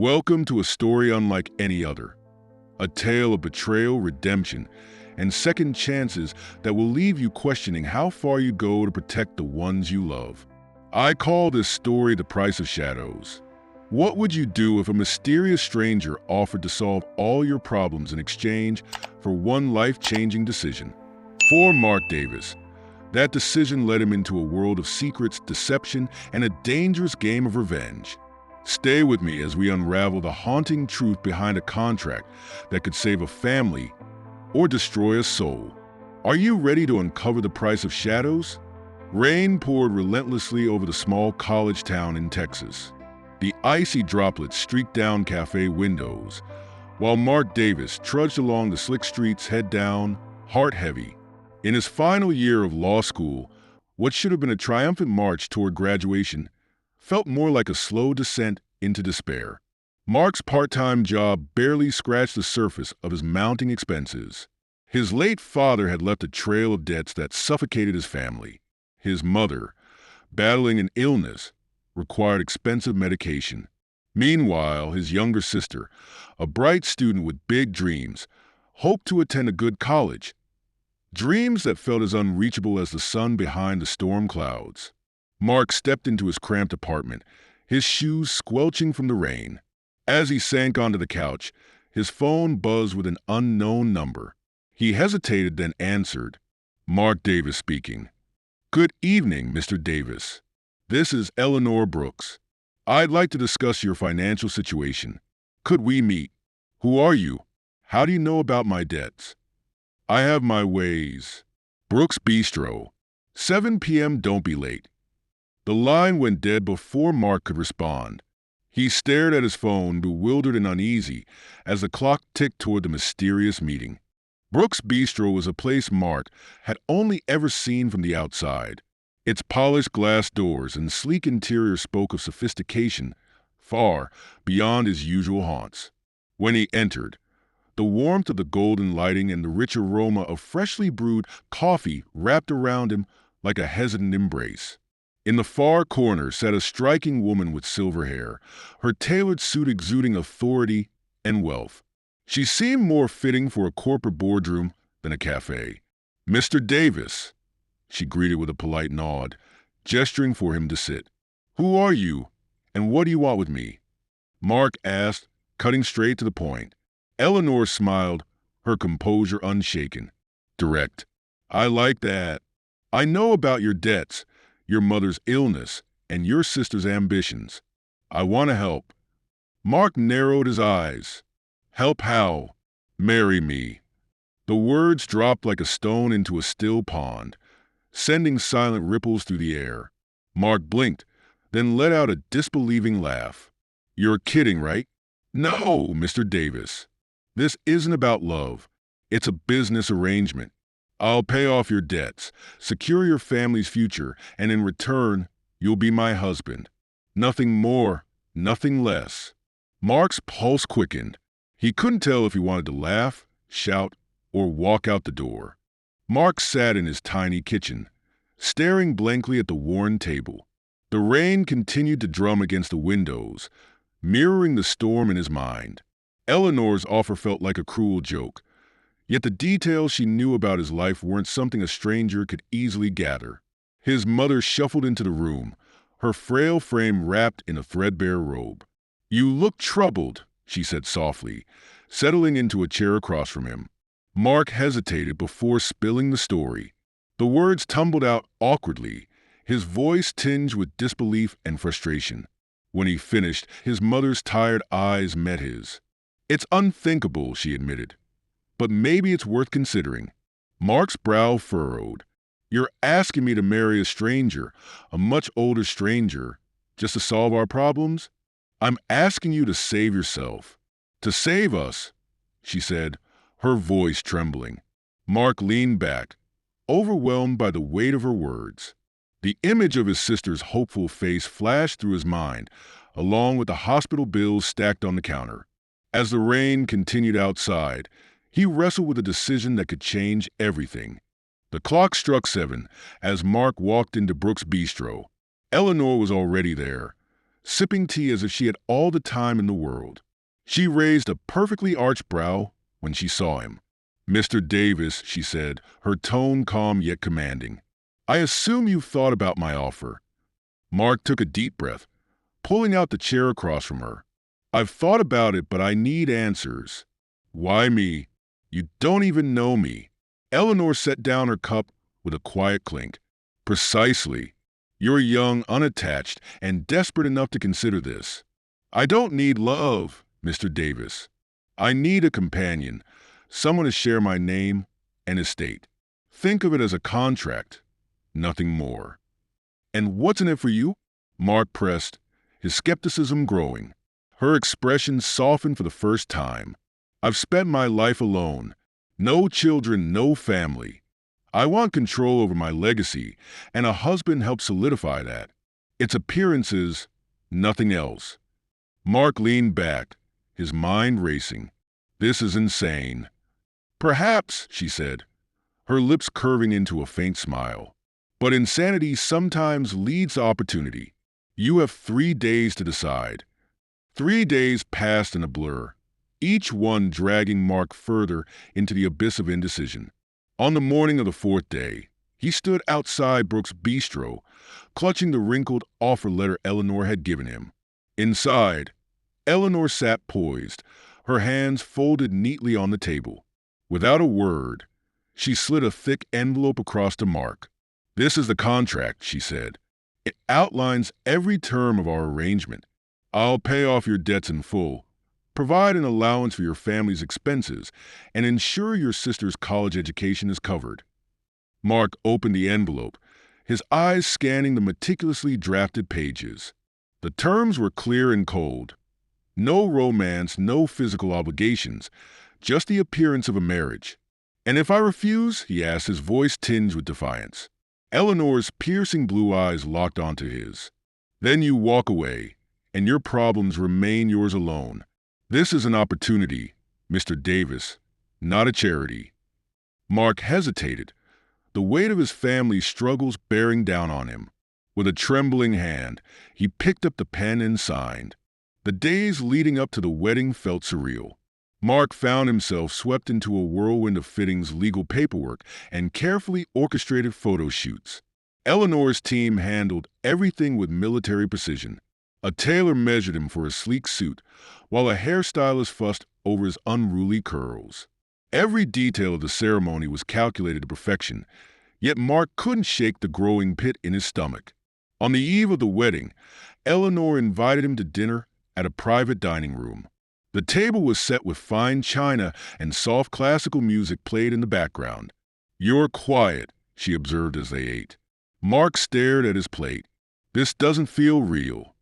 Welcome to a story unlike any other. A tale of betrayal, redemption, and second chances that will leave you questioning how far you go to protect the ones you love. I call this story The Price of Shadows. What would you do if a mysterious stranger offered to solve all your problems in exchange for one life-changing decision? For Mark Davis, that decision led him into a world of secrets, deception, and a dangerous game of revenge. Stay with me as we unravel the haunting truth behind a contract that could save a family or destroy a soul. Are you ready to uncover the price of shadows? Rain poured relentlessly over the small college town in Texas. The icy droplets streaked down cafe windows, while Mark Davis trudged along the slick streets head down, heart heavy. In his final year of law school, what should have been a triumphant march toward graduation felt more like a slow descent into despair. Mark's part-time job barely scratched the surface of his mounting expenses. His late father had left a trail of debts that suffocated his family. His mother, battling an illness, required expensive medication. Meanwhile, his younger sister, a bright student with big dreams, hoped to attend a good college. Dreams that felt as unreachable as the sun behind the storm clouds. Mark stepped into his cramped apartment, his shoes squelching from the rain. As he sank onto the couch, his phone buzzed with an unknown number. He hesitated, then answered. Mark Davis speaking. Good evening, Mr. Davis. This is Eleanor Brooks. I'd like to discuss your financial situation. Could we meet? Who are you? How do you know about my debts? I have my ways. Brooks Bistro. 7 p.m. Don't be late. The line went dead before Mark could respond. He stared at his phone, bewildered and uneasy, as the clock ticked toward the mysterious meeting. Brooks Bistro was a place Mark had only ever seen from the outside. Its polished glass doors and sleek interior spoke of sophistication far beyond his usual haunts. When he entered, the warmth of the golden lighting and the rich aroma of freshly brewed coffee wrapped around him like a hesitant embrace. In the far corner sat a striking woman with silver hair, her tailored suit exuding authority and wealth. She seemed more fitting for a corporate boardroom than a cafe. Mr. Davis, she greeted with a polite nod, gesturing for him to sit. Who are you, and what do you want with me? Mark asked, cutting straight to the point. Eleanor smiled, her composure unshaken. Direct. I like that. I know about your debts, your mother's illness, and your sister's ambitions. I want to help. Mark narrowed his eyes. Help how? Marry me. The words dropped like a stone into a still pond, sending silent ripples through the air. Mark blinked, then let out a disbelieving laugh. You're kidding, right? No, Mr. Davis. This isn't about love. It's a business arrangement. I'll pay off your debts, secure your family's future, and in return, you'll be my husband. Nothing more, nothing less. Mark's pulse quickened. He couldn't tell if he wanted to laugh, shout, or walk out the door. Mark sat in his tiny kitchen, staring blankly at the worn table. The rain continued to drum against the windows, mirroring the storm in his mind. Eleanor's offer felt like a cruel joke. Yet the details she knew about his life weren't something a stranger could easily gather. His mother shuffled into the room, her frail frame wrapped in a threadbare robe. You look troubled, she said softly, settling into a chair across from him. Mark hesitated before spilling the story. The words tumbled out awkwardly, his voice tinged with disbelief and frustration. When he finished, his mother's tired eyes met his. It's unthinkable, she admitted. But maybe it's worth considering. Mark's brow furrowed. You're asking me to marry a stranger, a much older stranger, just to solve our problems? I'm asking you to save yourself. To save us, she said, her voice trembling. Mark leaned back, overwhelmed by the weight of her words. The image of his sister's hopeful face flashed through his mind, along with the hospital bills stacked on the counter. As the rain continued outside, he wrestled with a decision that could change everything. The clock struck 7 as Mark walked into Brooks Bistro. Eleanor was already there, sipping tea as if she had all the time in the world. She raised a perfectly arched brow when she saw him. "Mr. Davis," she said, her tone calm yet commanding. "I assume you've thought about my offer." Mark took a deep breath, pulling out the chair across from her. "I've thought about it, but I need answers." "Why me? You don't even know me." Eleanor set down her cup with a quiet clink. "Precisely. You're young, unattached, and desperate enough to consider this." "I don't need love, Mr. Davis. I need a companion, someone to share my name and estate. Think of it as a contract, nothing more." "And what's in it for you?" Mark pressed, his skepticism growing. Her expression softened for the first time. "I've spent my life alone. No children, no family. I want control over my legacy, and a husband helps solidify that. It's appearances, nothing else." Mark leaned back, his mind racing. "This is insane." "Perhaps," she said, her lips curving into a faint smile. "But insanity sometimes leads to opportunity. You have 3 days to decide." 3 days passed in a blur, each one dragging Mark further into the abyss of indecision. On the morning of the 4th day, he stood outside Brooks' bistro, clutching the wrinkled offer letter Eleanor had given him. Inside, Eleanor sat poised, her hands folded neatly on the table. Without a word, she slid a thick envelope across to Mark. "This is the contract," she said. "It outlines every term of our arrangement. I'll pay off your debts in full, provide an allowance for your family's expenses, and ensure your sister's college education is covered." Mark opened the envelope, his eyes scanning the meticulously drafted pages. The terms were clear and cold. No romance, no physical obligations, just the appearance of a marriage. "And if I refuse?" he asked, his voice tinged with defiance. Eleanor's piercing blue eyes locked onto his. "Then you walk away, and your problems remain yours alone. This is an opportunity, Mr. Davis, not a charity." Mark hesitated, the weight of his family's struggles bearing down on him. With a trembling hand, he picked up the pen and signed. The days leading up to the wedding felt surreal. Mark found himself swept into a whirlwind of fittings, legal paperwork, and carefully orchestrated photo shoots. Eleanor's team handled everything with military precision. A tailor measured him for a sleek suit, while a hairstylist fussed over his unruly curls. Every detail of the ceremony was calculated to perfection, yet Mark couldn't shake the growing pit in his stomach. On the eve of the wedding, Eleanor invited him to dinner at a private dining room. The table was set with fine china and soft classical music played in the background. "You're quiet," she observed as they ate. Mark stared at his plate. "This doesn't feel real."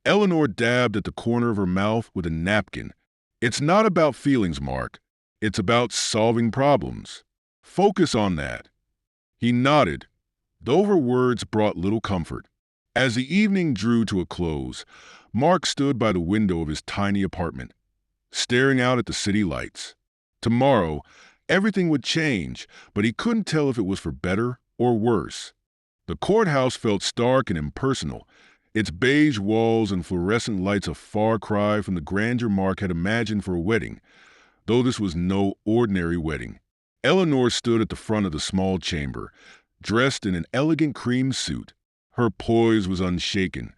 Eleanor dabbed at the corner of her mouth with a napkin. "It's not about feelings, Mark. It's about solving problems. Focus on that." He nodded, though her words brought little comfort. As the evening drew to a close, Mark stood by the window of his tiny apartment, staring out at the city lights. Tomorrow, everything would change, but he couldn't tell if it was for better or worse. The courthouse felt stark and impersonal, its beige walls and fluorescent lights a far cry from the grandeur Mark had imagined for a wedding, though this was no ordinary wedding. Eleanor stood at the front of the small chamber, dressed in an elegant cream suit. Her poise was unshaken,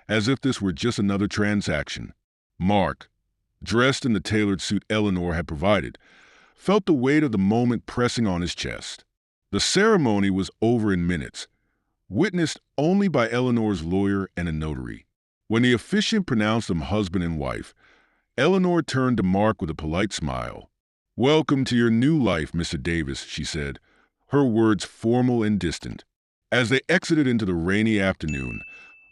as if this were just another transaction. Mark, dressed in the tailored suit Eleanor had provided, felt the weight of the moment pressing on his chest. The ceremony was over in minutes, witnessed only by Eleanor's lawyer and a notary. When the officiant pronounced them husband and wife, Eleanor turned to Mark with a polite smile. "Welcome to your new life, Mr. Davis," she said, her words formal and distant. As they exited into the rainy afternoon,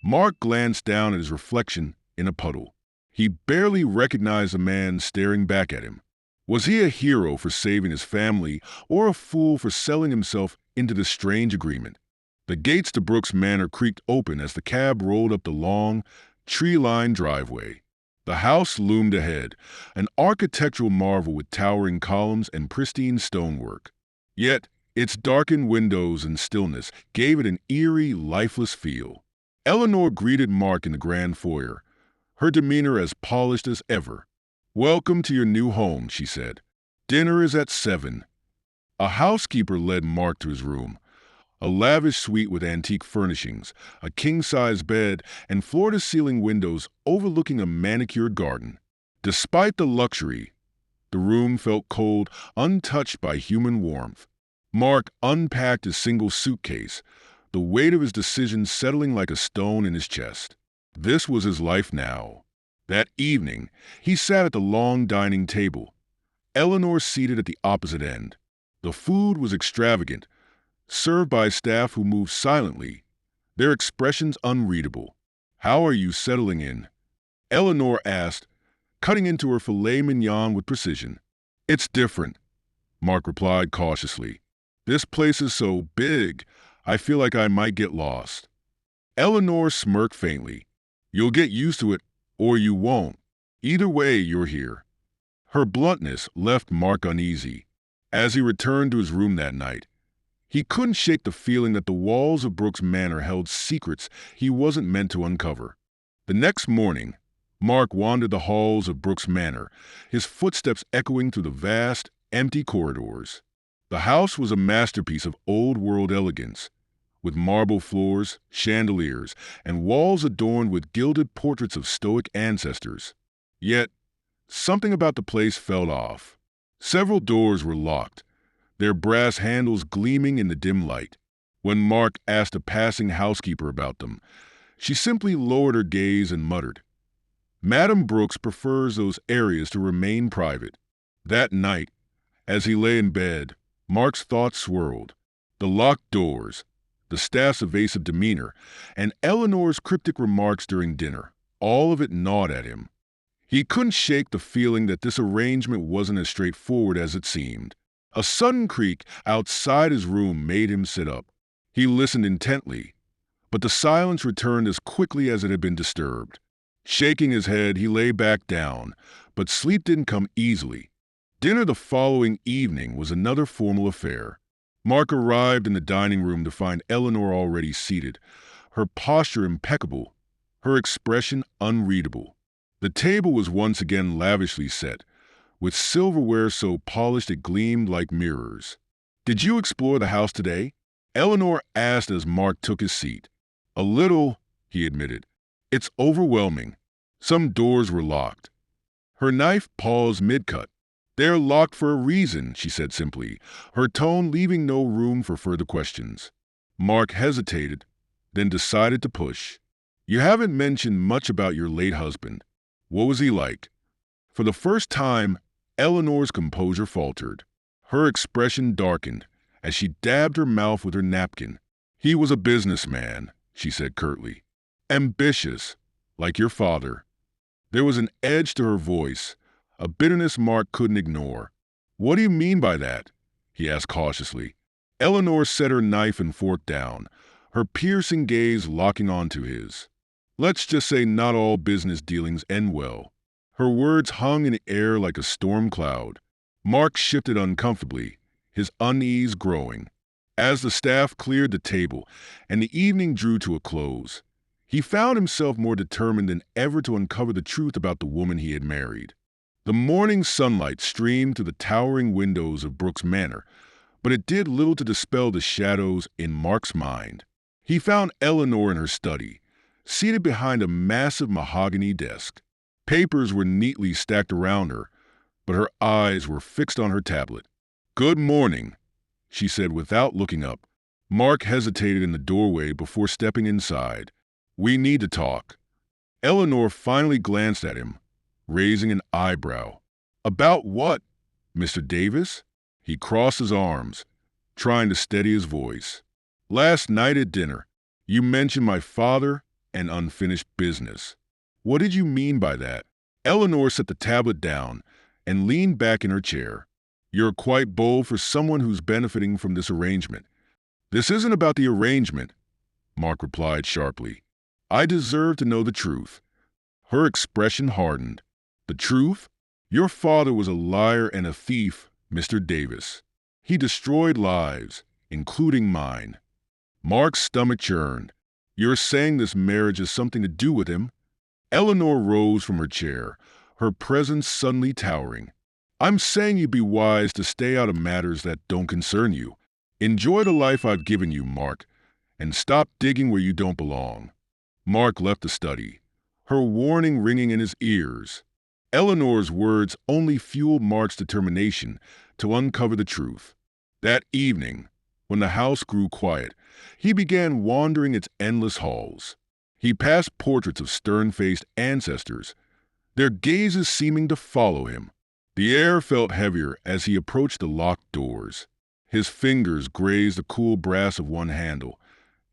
Mark glanced down at his reflection in a puddle. He barely recognized the man staring back at him. Was he a hero for saving his family or a fool for selling himself into this strange agreement? The gates to Brooks Manor creaked open as the cab rolled up the long, tree-lined driveway. The house loomed ahead, an architectural marvel with towering columns and pristine stonework. Yet, its darkened windows and stillness gave it an eerie, lifeless feel. Eleanor greeted Mark in the grand foyer, her demeanor as polished as ever. "Welcome to your new home," she said. "Dinner is at 7. A housekeeper led Mark to his room, a lavish suite with antique furnishings, a king-size bed, and floor-to-ceiling windows overlooking a manicured garden. Despite the luxury, the room felt cold, untouched by human warmth. Mark unpacked his single suitcase, the weight of his decisions settling like a stone in his chest. This was his life now. That evening, he sat at the long dining table, Eleanor seated at the opposite end. The food was extravagant, served by staff who moved silently, their expressions unreadable. "How are you settling in?" Eleanor asked, cutting into her filet mignon with precision. "It's different," Mark replied cautiously. "This place is so big, I feel like I might get lost." Eleanor smirked faintly. "You'll get used to it, or you won't. Either way, you're here." Her bluntness left Mark uneasy. As he returned to his room that night, he couldn't shake the feeling that the walls of Brooks Manor held secrets he wasn't meant to uncover. The next morning, Mark wandered the halls of Brooks Manor, his footsteps echoing through the vast, empty corridors. The house was a masterpiece of old-world elegance, with marble floors, chandeliers, and walls adorned with gilded portraits of stoic ancestors. Yet, something about the place felt off. Several doors were locked, their brass handles gleaming in the dim light. When Mark asked a passing housekeeper about them, she simply lowered her gaze and muttered, "Madam Brooks prefers those areas to remain private." That night, as he lay in bed, Mark's thoughts swirled. The locked doors, the staff's evasive demeanor, and Eleanor's cryptic remarks during dinner, all of it gnawed at him. He couldn't shake the feeling that this arrangement wasn't as straightforward as it seemed. A sudden creak outside his room made him sit up. He listened intently, but the silence returned as quickly as it had been disturbed. Shaking his head, he lay back down, but sleep didn't come easily. Dinner the following evening was another formal affair. Mark arrived in the dining room to find Eleanor already seated, her posture impeccable, her expression unreadable. The table was once again lavishly set, with silverware so polished it gleamed like mirrors. "Did you explore the house today?" Eleanor asked as Mark took his seat. "A little," he admitted. "It's overwhelming. Some doors were locked." Her knife paused mid-cut. "They're locked for a reason," she said simply, her tone leaving no room for further questions. Mark hesitated, then decided to push. "You haven't mentioned much about your late husband. What was he like?" For the first time, Eleanor's composure faltered. Her expression darkened as she dabbed her mouth with her napkin. "He was a businessman," she said curtly. "Ambitious, like your father." There was an edge to her voice, a bitterness Mark couldn't ignore. "What do you mean by that?" he asked cautiously. Eleanor set her knife and fork down, her piercing gaze locking onto his. "Let's just say not all business dealings end well." Her words hung in the air like a storm cloud. Mark shifted uncomfortably, his unease growing. As the staff cleared the table and the evening drew to a close, he found himself more determined than ever to uncover the truth about the woman he had married. The morning sunlight streamed through the towering windows of Brooks Manor, but it did little to dispel the shadows in Mark's mind. He found Eleanor in her study, seated behind a massive mahogany desk. Papers were neatly stacked around her, but her eyes were fixed on her tablet. "Good morning," she said without looking up. Mark hesitated in the doorway before stepping inside. "We need to talk." Eleanor finally glanced at him, raising an eyebrow. "About what, Mr. Davis?" He crossed his arms, trying to steady his voice. "Last night at dinner, you mentioned my father and unfinished business. What did you mean by that?" Eleanor set the tablet down and leaned back in her chair. "You're quite bold for someone who's benefiting from this arrangement." "This isn't about the arrangement," Mark replied sharply. "I deserve to know the truth." Her expression hardened. "The truth? Your father was a liar and a thief, Mr. Davis. He destroyed lives, including mine." Mark's stomach churned. You're saying this marriage has something to do with him? Eleanor rose from her chair, her presence suddenly towering. I'm saying you'd be wise to stay out of matters that don't concern you. Enjoy the life I've given you, Mark, and stop digging where you don't belong. Mark left the study, her warning ringing in his ears. Eleanor's words only fueled Mark's determination to uncover the truth. That evening, when the house grew quiet, he began wandering its endless halls. He passed portraits of stern-faced ancestors, their gazes seeming to follow him. The air felt heavier as he approached the locked doors. His fingers grazed the cool brass of one handle,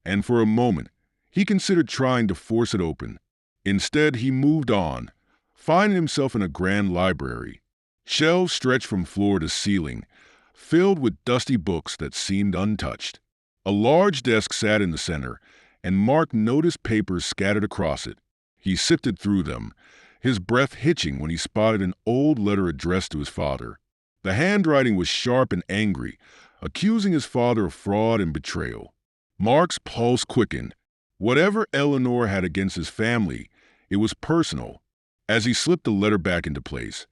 and for a moment, he considered trying to force it open. Instead, he moved on, finding himself in a grand library. Shelves stretched from floor to ceiling, filled with dusty books that seemed untouched. A large desk sat in the center, and Mark noticed papers scattered across it. He sifted through them, his breath hitching when he spotted an old letter addressed to his father. The handwriting was sharp and angry, accusing his father of fraud and betrayal. Mark's pulse quickened. Whatever Eleanor had against his family, it was personal. As he slipped the letter back into place,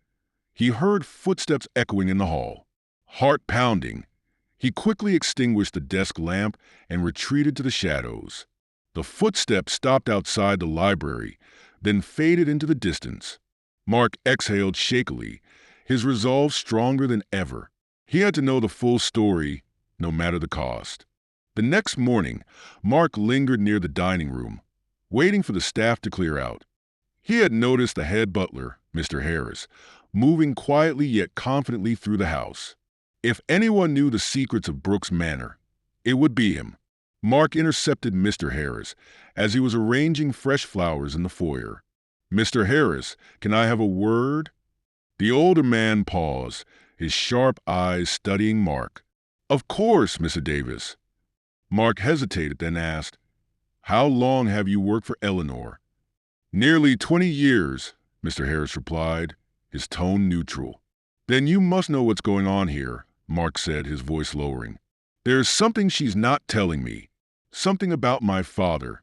he heard footsteps echoing in the hall. Heart pounding, he quickly extinguished the desk lamp and retreated to the shadows. The footsteps stopped outside the library, then faded into the distance. Mark exhaled shakily, his resolve stronger than ever. He had to know the full story, no matter the cost. The next morning, Mark lingered near the dining room, waiting for the staff to clear out. He had noticed the head butler, Mr. Harris, moving quietly yet confidently through the house. If anyone knew the secrets of Brooks Manor, it would be him. Mark intercepted Mr. Harris as he was arranging fresh flowers in the foyer. "Mr. Harris, can I have a word?" The older man paused, his sharp eyes studying Mark. "Of course, Mr. Davis." Mark hesitated, then asked, "How long have you worked for Eleanor?" "Nearly 20 years, Mr. Harris replied, his tone neutral. "Then you must know what's going on here," Mark said, his voice lowering. "There's something she's not telling me. Something about my father."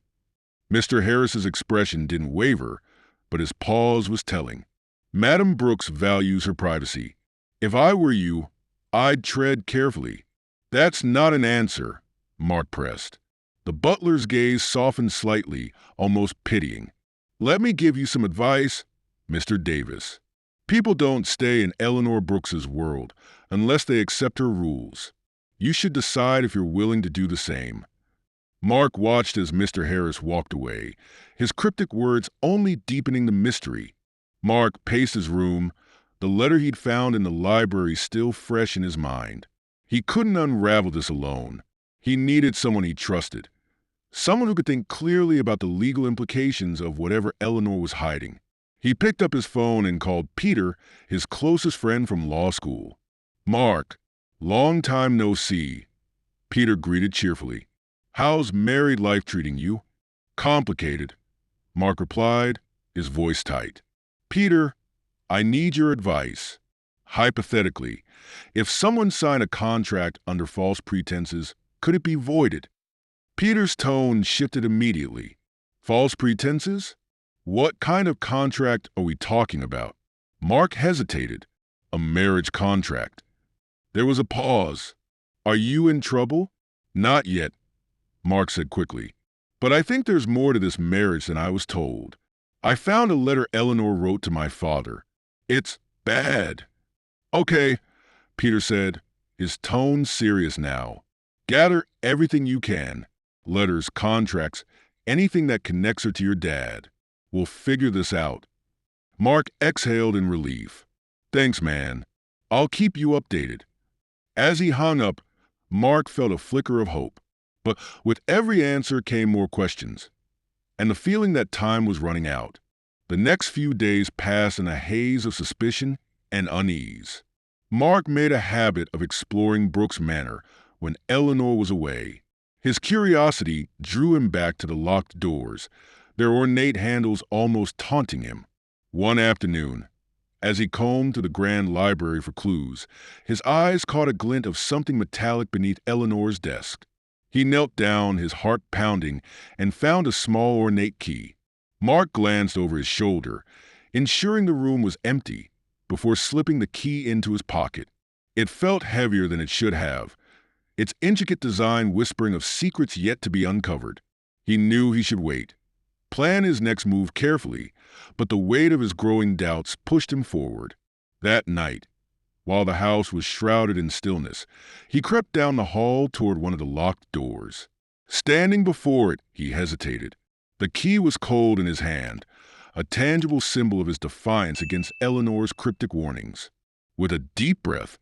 Mr. Harris's expression didn't waver, but his pause was telling. "Madam Brooks values her privacy. If I were you, I'd tread carefully." "That's not an answer," Mark pressed. The butler's gaze softened slightly, almost pitying. "Let me give you some advice, Mr. Davis. People don't stay in Eleanor Brooks's world unless they accept her rules. You should decide if you're willing to do the same." Mark watched as Mr. Harris walked away, his cryptic words only deepening the mystery. Mark paced his room, the letter he'd found in the library still fresh in his mind. He couldn't unravel this alone. He needed someone he trusted, someone who could think clearly about the legal implications of whatever Eleanor was hiding. He picked up his phone and called Peter, his closest friend from law school. "Mark, long time no see," Peter greeted cheerfully. "How's married life treating you?" "Complicated," Mark replied, his voice tight. "Peter, I need your advice. Hypothetically, if someone signed a contract under false pretenses, could it be voided?" Peter's tone shifted immediately. "False pretenses? What kind of contract are we talking about?" Mark hesitated. "A marriage contract." There was a pause. "Are you in trouble?" "Not yet," Mark said quickly. "But I think there's more to this marriage than I was told. I found a letter Eleanor wrote to my father. It's bad." "Okay," Peter said, his tone serious now. "Gather everything you can. Letters, contracts, anything that connects her to your dad. We'll figure this out." Mark exhaled in relief. "Thanks, man. I'll keep you updated." As he hung up, Mark felt a flicker of hope. But with every answer came more questions, and the feeling that time was running out. The next few days passed in a haze of suspicion and unease. Mark made a habit of exploring Brooks Manor when Eleanor was away. His curiosity drew him back to the locked doors, their ornate handles almost taunting him. One afternoon, as he combed through the grand library for clues, his eyes caught a glint of something metallic beneath Eleanor's desk. He knelt down, his heart pounding, and found a small ornate key. Mark glanced over his shoulder, ensuring the room was empty, before slipping the key into his pocket. It felt heavier than it should have, its intricate design whispering of secrets yet to be uncovered. He knew he should wait, plan his next move carefully, but the weight of his growing doubts pushed him forward. That night, while the house was shrouded in stillness, he crept down the hall toward one of the locked doors. Standing before it, he hesitated. The key was cold in his hand, a tangible symbol of his defiance against Eleanor's cryptic warnings. With a deep breath,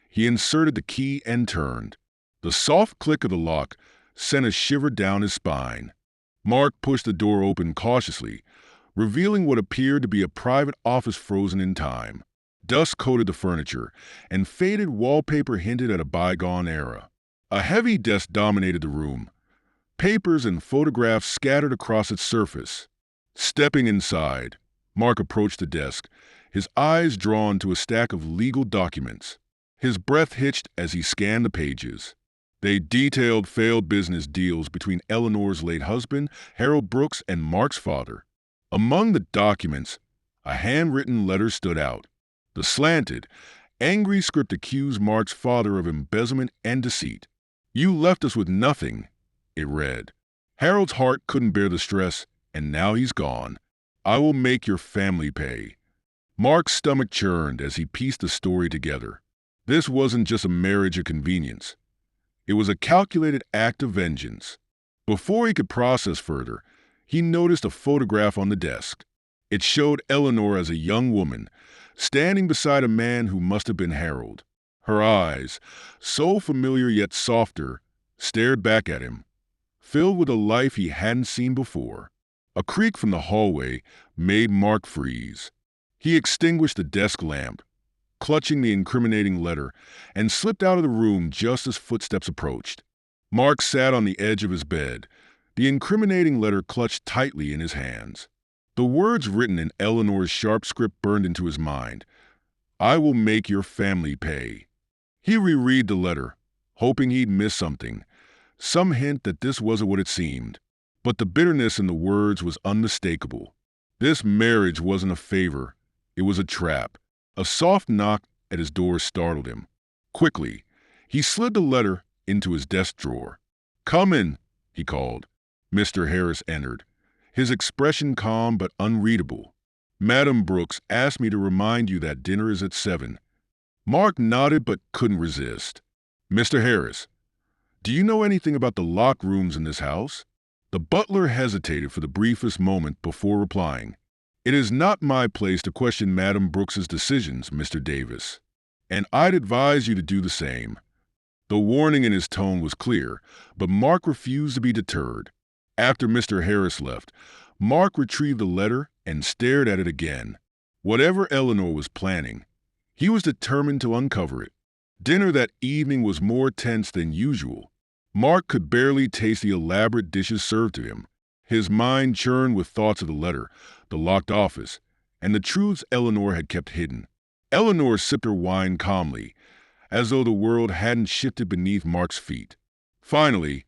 he inserted the key and turned. The soft click of the lock sent a shiver down his spine. Mark pushed the door open cautiously, revealing what appeared to be a private office frozen in time. Dust coated the furniture, and faded wallpaper hinted at a bygone era. A heavy desk dominated the room, papers and photographs scattered across its surface. Stepping inside, Mark approached the desk, his eyes drawn to a stack of legal documents. His breath hitched as he scanned the pages. They detailed failed business deals between Eleanor's late husband, Harold Brooks, and Mark's father. Among the documents, a handwritten letter stood out. The slanted, angry script accused Mark's father of embezzlement and deceit. "You left us with nothing," it read. "Harold's heart couldn't bear the stress, and now he's gone. I will make your family pay." Mark's stomach churned as he pieced the story together. This wasn't just a marriage of convenience. It was a calculated act of vengeance. Before he could process further, he noticed a photograph on the desk. It showed Eleanor as a young woman, standing beside a man who must have been Harold. Her eyes, so familiar yet softer, stared back at him, filled with a life he hadn't seen before. A creak from the hallway made Mark freeze. He extinguished the desk lamp, clutching the incriminating letter, and slipped out of the room just as footsteps approached. Mark sat on the edge of his bed, the incriminating letter clutched tightly in his hands. The words written in Eleanor's sharp script burned into his mind. "I will make your family pay." He reread the letter, hoping he'd miss something, some hint that this wasn't what it seemed. But the bitterness in the words was unmistakable. This marriage wasn't a favor, it was a trap. A soft knock at his door startled him. Quickly, he slid the letter into his desk drawer. "Come in," he called. Mr. Harris entered, his expression calm but unreadable. "Madam Brooks asked me to remind you that dinner is at 7. Mark nodded but couldn't resist. "Mr. Harris, do you know anything about the locked rooms in this house?" The butler hesitated for the briefest moment before replying. "It is not my place to question Madam Brooks's decisions, Mr. Davis, and I'd advise you to do the same." The warning in his tone was clear, but Mark refused to be deterred. After Mr. Harris left, Mark retrieved the letter and stared at it again. Whatever Eleanor was planning, he was determined to uncover it. Dinner that evening was more tense than usual. Mark could barely taste the elaborate dishes served to him. His mind churned with thoughts of the letter, the locked office, and the truths Eleanor had kept hidden. Eleanor sipped her wine calmly, as though the world hadn't shifted beneath Mark's feet. Finally,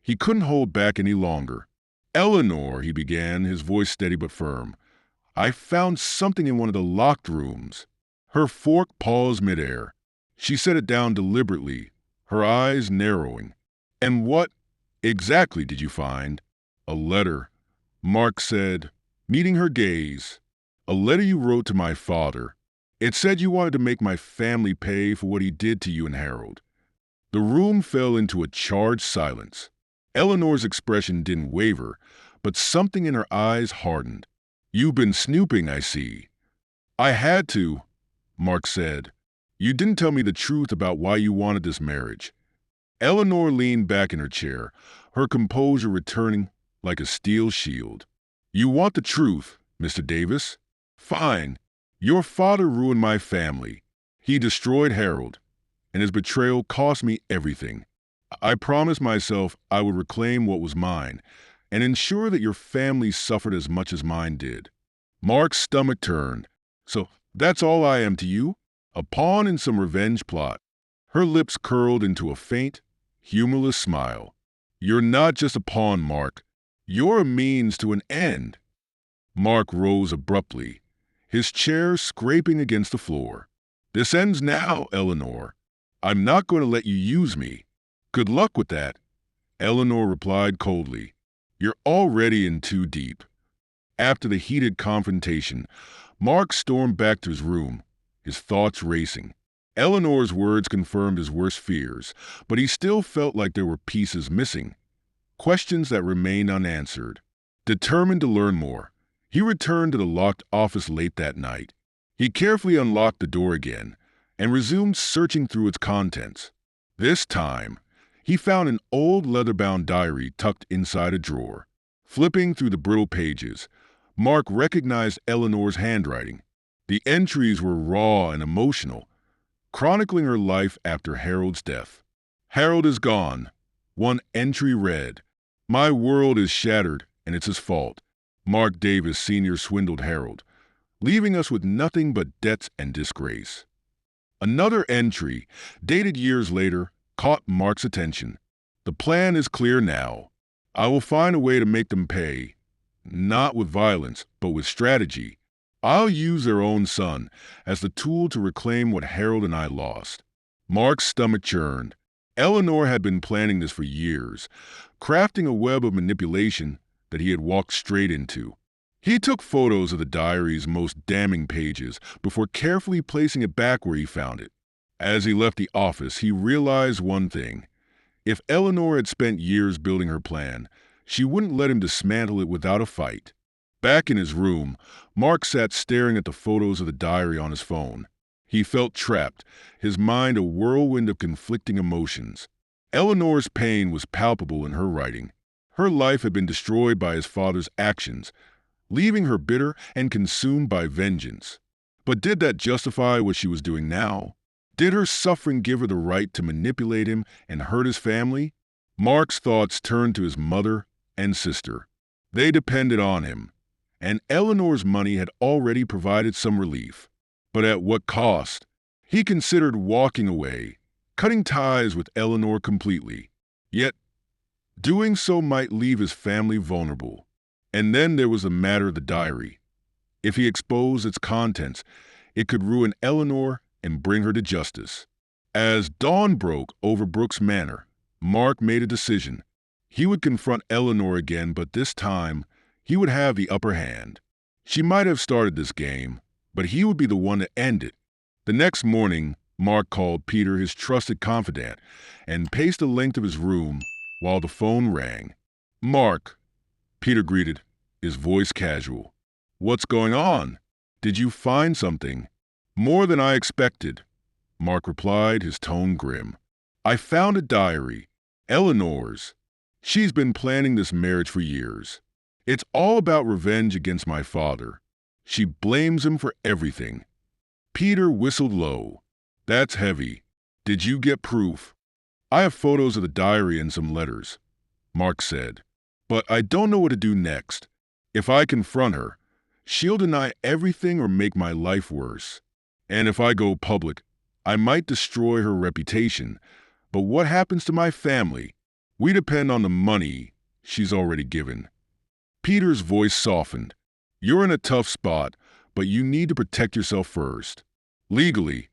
he couldn't hold back any longer. "Eleanor," he began, his voice steady but firm, "I found something in one of the locked rooms." Her fork paused midair. She set it down deliberately, her eyes narrowing. "And what exactly did you find?" "A letter," Mark said, meeting her gaze. "A letter you wrote to my father. It said you wanted to make my family pay for what he did to you and Harold." The room fell into a charged silence. Eleanor's expression didn't waver, but something in her eyes hardened. "You've been snooping, I see." "I had to," Mark said. "You didn't tell me the truth about why you wanted this marriage." Eleanor leaned back in her chair, her composure returning like a steel shield. "You want the truth, Mr. Davis? Fine. Your father ruined my family. He destroyed Harold, and his betrayal cost me everything. I promised myself I would reclaim what was mine and ensure that your family suffered as much as mine did." Mark's stomach turned. "So that's all I am to you? A pawn in some revenge plot?" Her lips curled into a faint, humorless smile. You're not just a pawn, Mark. You're a means to an end. Mark rose abruptly, his chair scraping against the floor. This ends now, Eleanor. I'm not going to let you use me. Good luck with that. Eleanor replied coldly. You're already in too deep. After the heated confrontation, Mark stormed back to his room, his thoughts racing. Eleanor's words confirmed his worst fears, but he still felt like there were pieces missing, questions that remained unanswered. Determined to learn more, he returned to the locked office late that night. He carefully unlocked the door again and resumed searching through its contents. This time, he found an old leather-bound diary tucked inside a drawer. Flipping through the brittle pages, Mark recognized Eleanor's handwriting. The entries were raw and emotional, chronicling her life after Harold's death. Harold is gone. One entry read, My world is shattered, and it's his fault. Mark Davis Sr. swindled Harold, leaving us with nothing but debts and disgrace. Another entry, dated years later, caught Mark's attention. The plan is clear now. I will find a way to make them pay, not with violence, but with strategy. I'll use their own son as the tool to reclaim what Harold and I lost. Mark's stomach churned. Eleanor had been planning this for years, crafting a web of manipulation that he had walked straight into. He took photos of the diary's most damning pages before carefully placing it back where he found it. As he left the office, he realized one thing. If Eleanor had spent years building her plan, she wouldn't let him dismantle it without a fight. Back in his room, Mark sat staring at the photos of the diary on his phone. He felt trapped, his mind a whirlwind of conflicting emotions. Eleanor's pain was palpable in her writing. Her life had been destroyed by his father's actions, leaving her bitter and consumed by vengeance. But did that justify what she was doing now? Did her suffering give her the right to manipulate him and hurt his family? Mark's thoughts turned to his mother and sister. They depended on him, and Eleanor's money had already provided some relief. But at what cost? He considered walking away, cutting ties with Eleanor completely. Yet, doing so might leave his family vulnerable. And then there was the matter of the diary. If he exposed its contents, it could ruin Eleanor and bring her to justice. As dawn broke over Brooks Manor, Mark made a decision. He would confront Eleanor again, but this time, he would have the upper hand. She might have started this game, but he would be the one to end it. The next morning, Mark called Peter, his trusted confidant, and paced the length of his room while the phone rang. Mark, Peter greeted, his voice casual. What's going on? Did you find something? More than I expected, Mark replied, his tone grim. I found a diary, Eleanor's. She's been planning this marriage for years. It's all about revenge against my father. She blames him for everything. Peter whistled low. That's heavy. Did you get proof? I have photos of the diary and some letters, Mark said. But I don't know what to do next. If I confront her, she'll deny everything or make my life worse. And if I go public, I might destroy her reputation. But what happens to my family? We depend on the money she's already given. Peter's voice softened. You're in a tough spot, but you need to protect yourself first. Legally,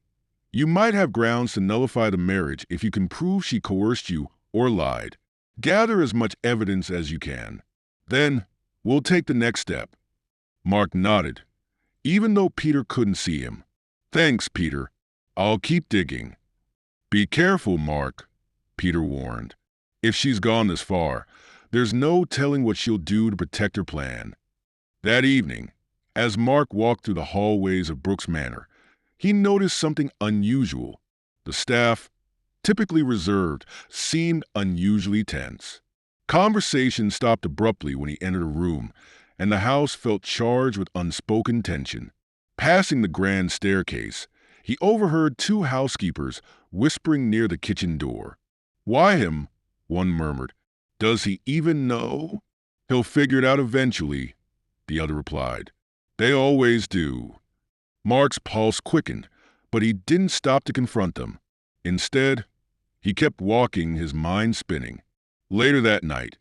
you might have grounds to nullify the marriage if you can prove she coerced you or lied. Gather as much evidence as you can. Then, we'll take the next step. Mark nodded, even though Peter couldn't see him. Thanks, Peter. I'll keep digging. Be careful, Mark, Peter warned. If she's gone this far, there's no telling what she'll do to protect her plan. That evening, as Mark walked through the hallways of Brooks Manor, he noticed something unusual. The staff, typically reserved, seemed unusually tense. Conversation stopped abruptly when he entered a room, and the house felt charged with unspoken tension. Passing the grand staircase, he overheard two housekeepers whispering near the kitchen door. Why him? One murmured. Does he even know? He'll figure it out eventually, the other replied. They always do. Mark's pulse quickened, but he didn't stop to confront them. Instead, he kept walking, his mind spinning. Later that night,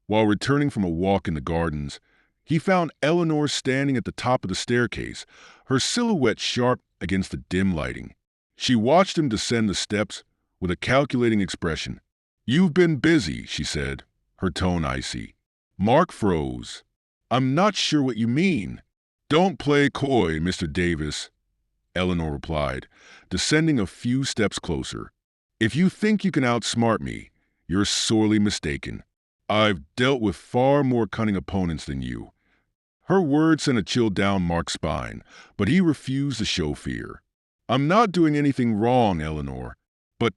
while returning from a walk in the gardens, he found Eleanor standing at the top of the staircase, her silhouette sharp against the dim lighting. She watched him descend the steps with a calculating expression. "You've been busy," she said, her tone icy. Mark froze. "I'm not sure what you mean." "Don't play coy, Mr. Davis," Eleanor replied, descending a few steps closer. "If you think you can outsmart me, you're sorely mistaken. I've dealt with far more cunning opponents than you." Her words sent a chill down Mark's spine, but he refused to show fear. "I'm not doing anything wrong, Eleanor, but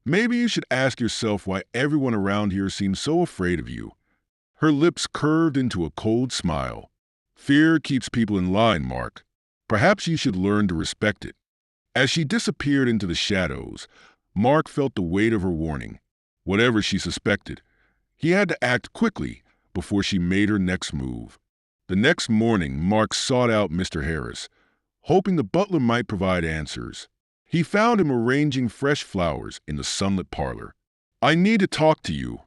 maybe you should ask yourself why everyone around here seems so afraid of you." Her lips curved into a cold smile. "Fear keeps people in line, Mark. Perhaps you should learn to respect it." As she disappeared into the shadows, Mark felt the weight of her warning. Whatever she suspected, he had to act quickly before she made her next move. The next morning, Mark sought out Mr. Harris, hoping the butler might provide answers. He found him arranging fresh flowers in the sunlit parlor. "I need to talk to you,"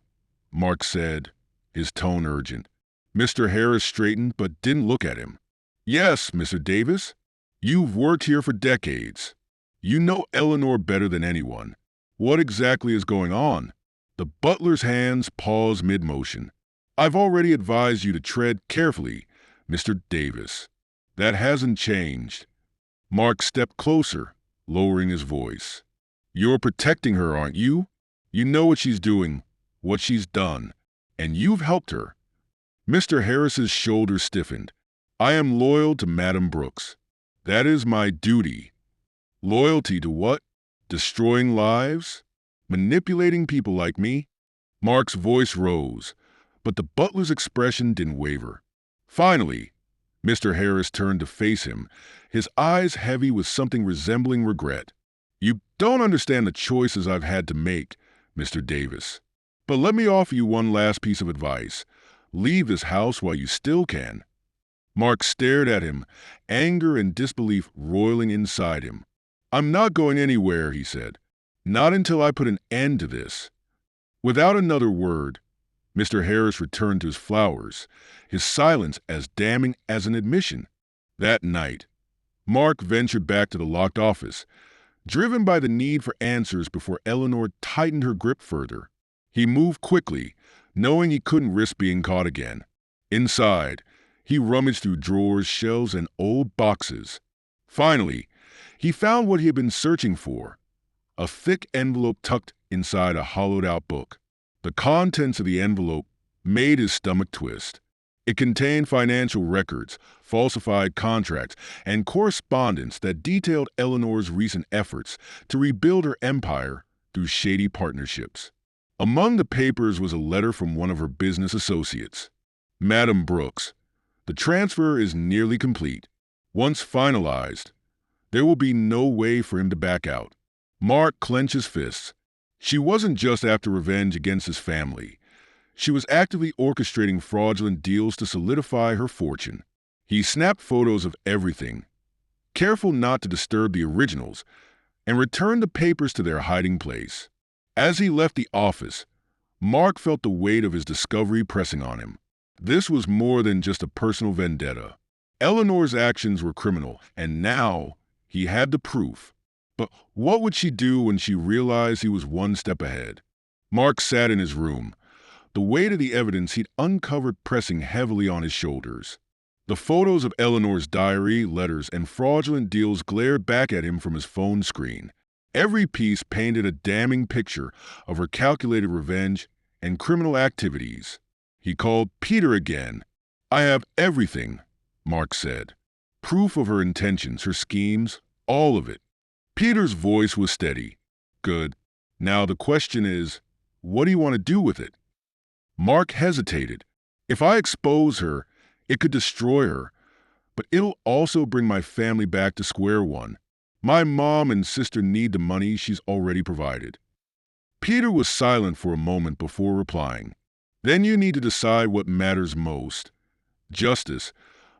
Mark said, his tone urgent. Mr. Harris straightened but didn't look at him. "Yes, Mr. Davis. You've worked here for decades. You know Eleanor better than anyone. What exactly is going on?" The butler's hands paused mid-motion. "I've already advised you to tread carefully, Mr. Davis. That hasn't changed." Mark stepped closer, lowering his voice. "You're protecting her, aren't you? You know what she's doing, what she's done, and you've helped her." Mr. Harris's shoulders stiffened. "I am loyal to Madam Brooks. That is my duty." "Loyalty to what? Destroying lives? Manipulating people like me?" Mark's voice rose, but the butler's expression didn't waver. Finally, Mr. Harris turned to face him, his eyes heavy with something resembling regret. "You don't understand the choices I've had to make, Mr. Davis. But let me offer you one last piece of advice. Leave this house while you still can." Mark stared at him, anger and disbelief roiling inside him. "I'm not going anywhere," he said. "Not until I put an end to this." Without another word, Mr. Harris returned to his flowers, his silence as damning as an admission. That night, Mark ventured back to the locked office, driven by the need for answers before Eleanor tightened her grip further. He moved quickly, knowing he couldn't risk being caught again. Inside, he rummaged through drawers, shelves, and old boxes. Finally, he found what he had been searching for, a thick envelope tucked inside a hollowed-out book. The contents of the envelope made his stomach twist. It contained financial records, falsified contracts, and correspondence that detailed Eleanor's recent efforts to rebuild her empire through shady partnerships. Among the papers was a letter from one of her business associates. "Madam Brooks, the transfer is nearly complete. Once finalized, there will be no way for him to back out." Mark clenched his fists. She wasn't just after revenge against his family. She was actively orchestrating fraudulent deals to solidify her fortune. He snapped photos of everything, careful not to disturb the originals, and returned the papers to their hiding place. As he left the office, Mark felt the weight of his discovery pressing on him. This was more than just a personal vendetta. Eleanor's actions were criminal, and now he had the proof. But what would she do when she realized he was one step ahead? Mark sat in his room, the weight of the evidence he'd uncovered pressing heavily on his shoulders. The photos of Eleanor's diary, letters, and fraudulent deals glared back at him from his phone screen. Every piece painted a damning picture of her calculated revenge and criminal activities. He called Peter again. "I have everything," Mark said. "Proof of her intentions, her schemes, all of it." Peter's voice was steady. "Good. Now the question is, what do you want to do with it?" Mark hesitated. "If I expose her, it could destroy her, but it'll also bring my family back to square one. My mom and sister need the money she's already provided." Peter was silent for a moment before replying. "Then you need to decide what matters most, justice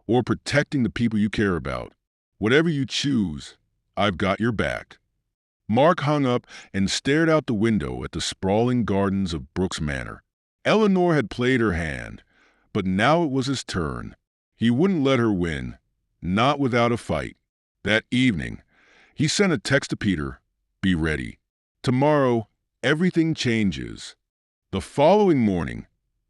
or protecting the people you care about. Whatever you choose, I've got your back." Mark hung up and stared out the window at the sprawling gardens of Brooks Manor. Eleanor had played her hand, but now it was his turn. He wouldn't let her win, not without a fight. That evening, he sent a text to Peter, "Be ready. Tomorrow, everything changes." The following morning,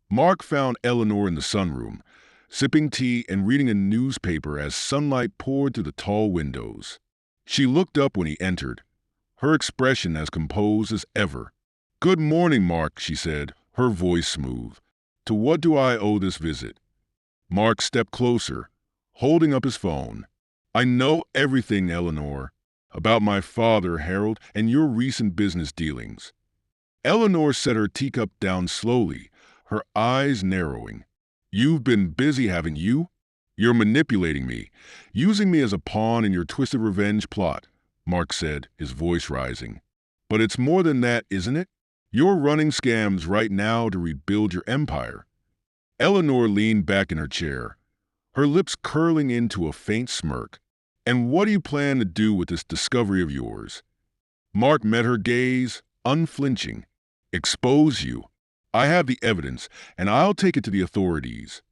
Mark found Eleanor in the sunroom, sipping tea and reading a newspaper as sunlight poured through the tall windows. She looked up when he entered, her expression as composed as ever. "Good morning, Mark," she said, her voice smooth. "To what do I owe this visit?" Mark stepped closer, holding up his phone. "I know everything, Eleanor, about my father, Harold, and your recent business dealings." Eleanor set her teacup down slowly, her eyes narrowing. "You've been busy, haven't you? You're manipulating me, using me as a pawn in your twisted revenge plot," Mark said, his voice rising. "But it's more than that, isn't it? You're running scams right now to rebuild your empire." Eleanor leaned back in her chair, her lips curling into a faint smirk. "And what do you plan to do with this discovery of yours?" Mark met her gaze, unflinching. "Expose you. I have the evidence, and I'll take it to the authorities."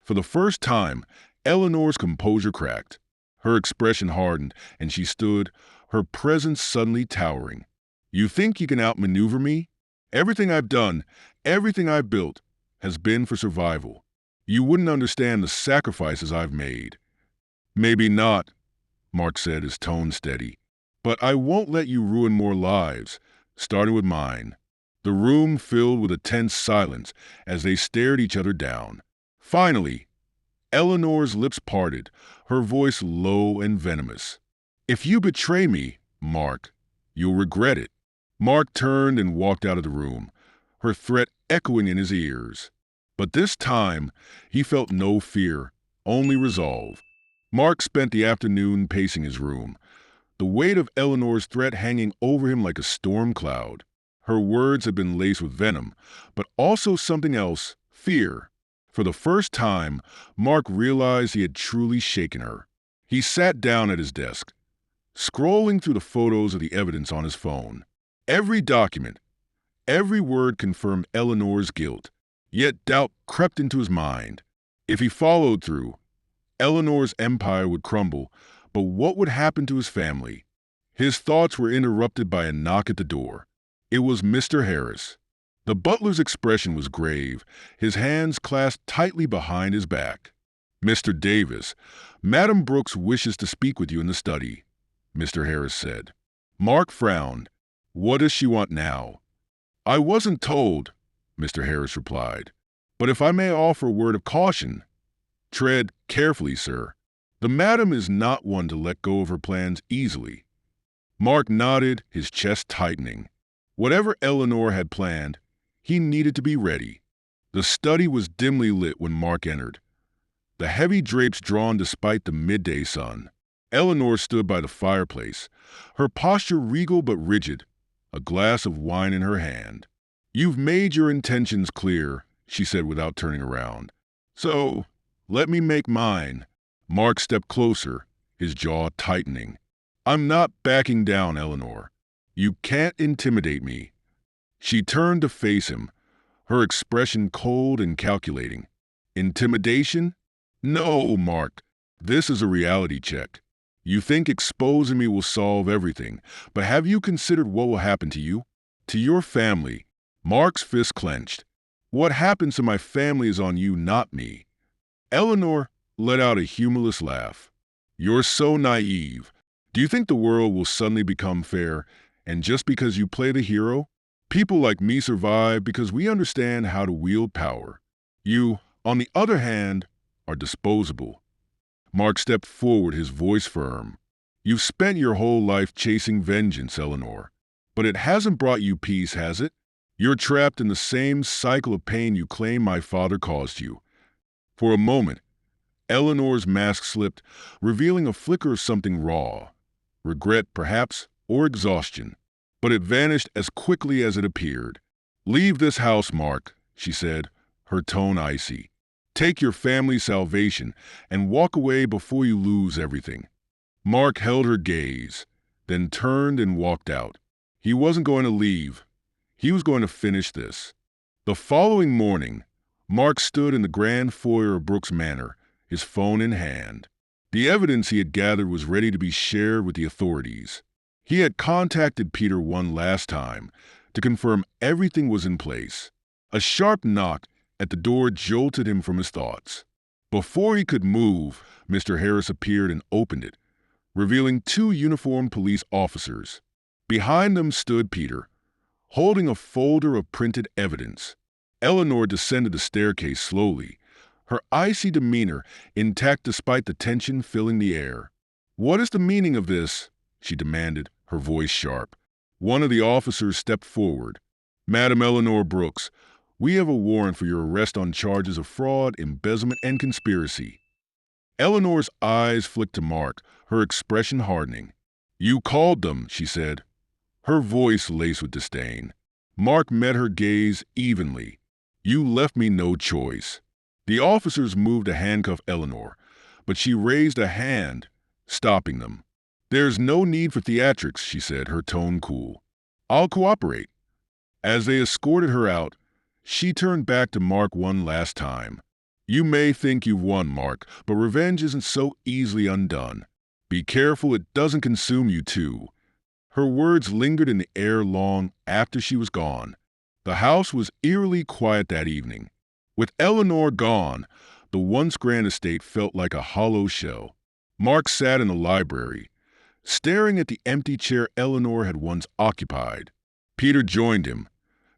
For the first time, Eleanor's composure cracked. Her expression hardened, and she stood, her presence suddenly towering. "You think you can outmaneuver me? Everything I've done, everything I've built, has been for survival. You wouldn't understand the sacrifices I've made." "Maybe not," Mark said, his tone steady. "But I won't let you ruin more lives, starting with mine." The room filled with a tense silence as they stared each other down. Finally, Eleanor's lips parted, her voice low and venomous. "If you betray me, Mark, you'll regret it." Mark turned and walked out of the room, her threat echoing in his ears. But this time, he felt no fear, only resolve. Mark spent the afternoon pacing his room, the weight of Eleanor's threat hanging over him like a storm cloud. Her words had been laced with venom, but also something else, fear. For the first time, Mark realized he had truly shaken her. He sat down at his desk, scrolling through the photos of the evidence on his phone. Every document, every word confirmed Eleanor's guilt, yet doubt crept into his mind. If he followed through, Eleanor's empire would crumble, but what would happen to his family? His thoughts were interrupted by a knock at the door. It was Mr. Harris. The butler's expression was grave, his hands clasped tightly behind his back. "Mr. Davis, Madam Brooks wishes to speak with you in the study," Mr. Harris said. Mark frowned. "What does she want now?" "I wasn't told," Mr. Harris replied. "But if I may offer a word of caution, tread carefully, sir. The madam is not one to let go of her plans easily." Mark nodded, his chest tightening. Whatever Eleanor had planned, he needed to be ready. The study was dimly lit when Mark entered, the heavy drapes drawn despite the midday sun. Eleanor stood by the fireplace, her posture regal but rigid, a glass of wine in her hand. "You've made your intentions clear," she said without turning around. "So, let me make mine." Mark stepped closer, his jaw tightening. "I'm not backing down, Eleanor. You can't intimidate me." She turned to face him, her expression cold and calculating. "Intimidation? No, Mark. This is a reality check. You think exposing me will solve everything, but have you considered what will happen to you? To your family?" Mark's fist clenched. "What happens to my family is on you, not me." Eleanor let out a humorless laugh. "You're so naive. Do you think the world will suddenly become fair, and just because you play the hero? People like me survive because we understand how to wield power. You, on the other hand, are disposable." Mark stepped forward, his voice firm. "You've spent your whole life chasing vengeance, Eleanor. But it hasn't brought you peace, has it? You're trapped in the same cycle of pain you claim my father caused you." For a moment, Eleanor's mask slipped, revealing a flicker of something raw. Regret, perhaps, or exhaustion. But it vanished as quickly as it appeared. "Leave this house, Mark," she said, her tone icy. "Take your family's salvation and walk away before you lose everything." Mark held her gaze, then turned and walked out. He wasn't going to leave. He was going to finish this. The following morning, Mark stood in the grand foyer of Brooks Manor, his phone in hand. The evidence he had gathered was ready to be shared with the authorities. He had contacted Peter one last time to confirm everything was in place. A sharp knock at the door jolted him from his thoughts. Before he could move, Mr. Harris appeared and opened it, revealing two uniformed police officers. Behind them stood Peter, holding a folder of printed evidence. Eleanor descended the staircase slowly, her icy demeanor intact despite the tension filling the air. "What is the meaning of this?" she demanded, her voice sharp. One of the officers stepped forward. "Madam Eleanor Brooks, we have a warrant for your arrest on charges of fraud, embezzlement, and conspiracy." Eleanor's eyes flicked to Mark, her expression hardening. "You called them," she said, her voice laced with disdain. Mark met her gaze evenly. "You left me no choice." The officers moved to handcuff Eleanor, but she raised a hand, stopping them. "There's no need for theatrics," she said, her tone cool. "I'll cooperate." As they escorted her out, she turned back to Mark one last time. "You may think you've won, Mark, but revenge isn't so easily undone. Be careful it doesn't consume you too." Her words lingered in the air long after she was gone. The house was eerily quiet that evening. With Eleanor gone, the once grand estate felt like a hollow shell. Mark sat in the library, staring at the empty chair Eleanor had once occupied. Peter joined him,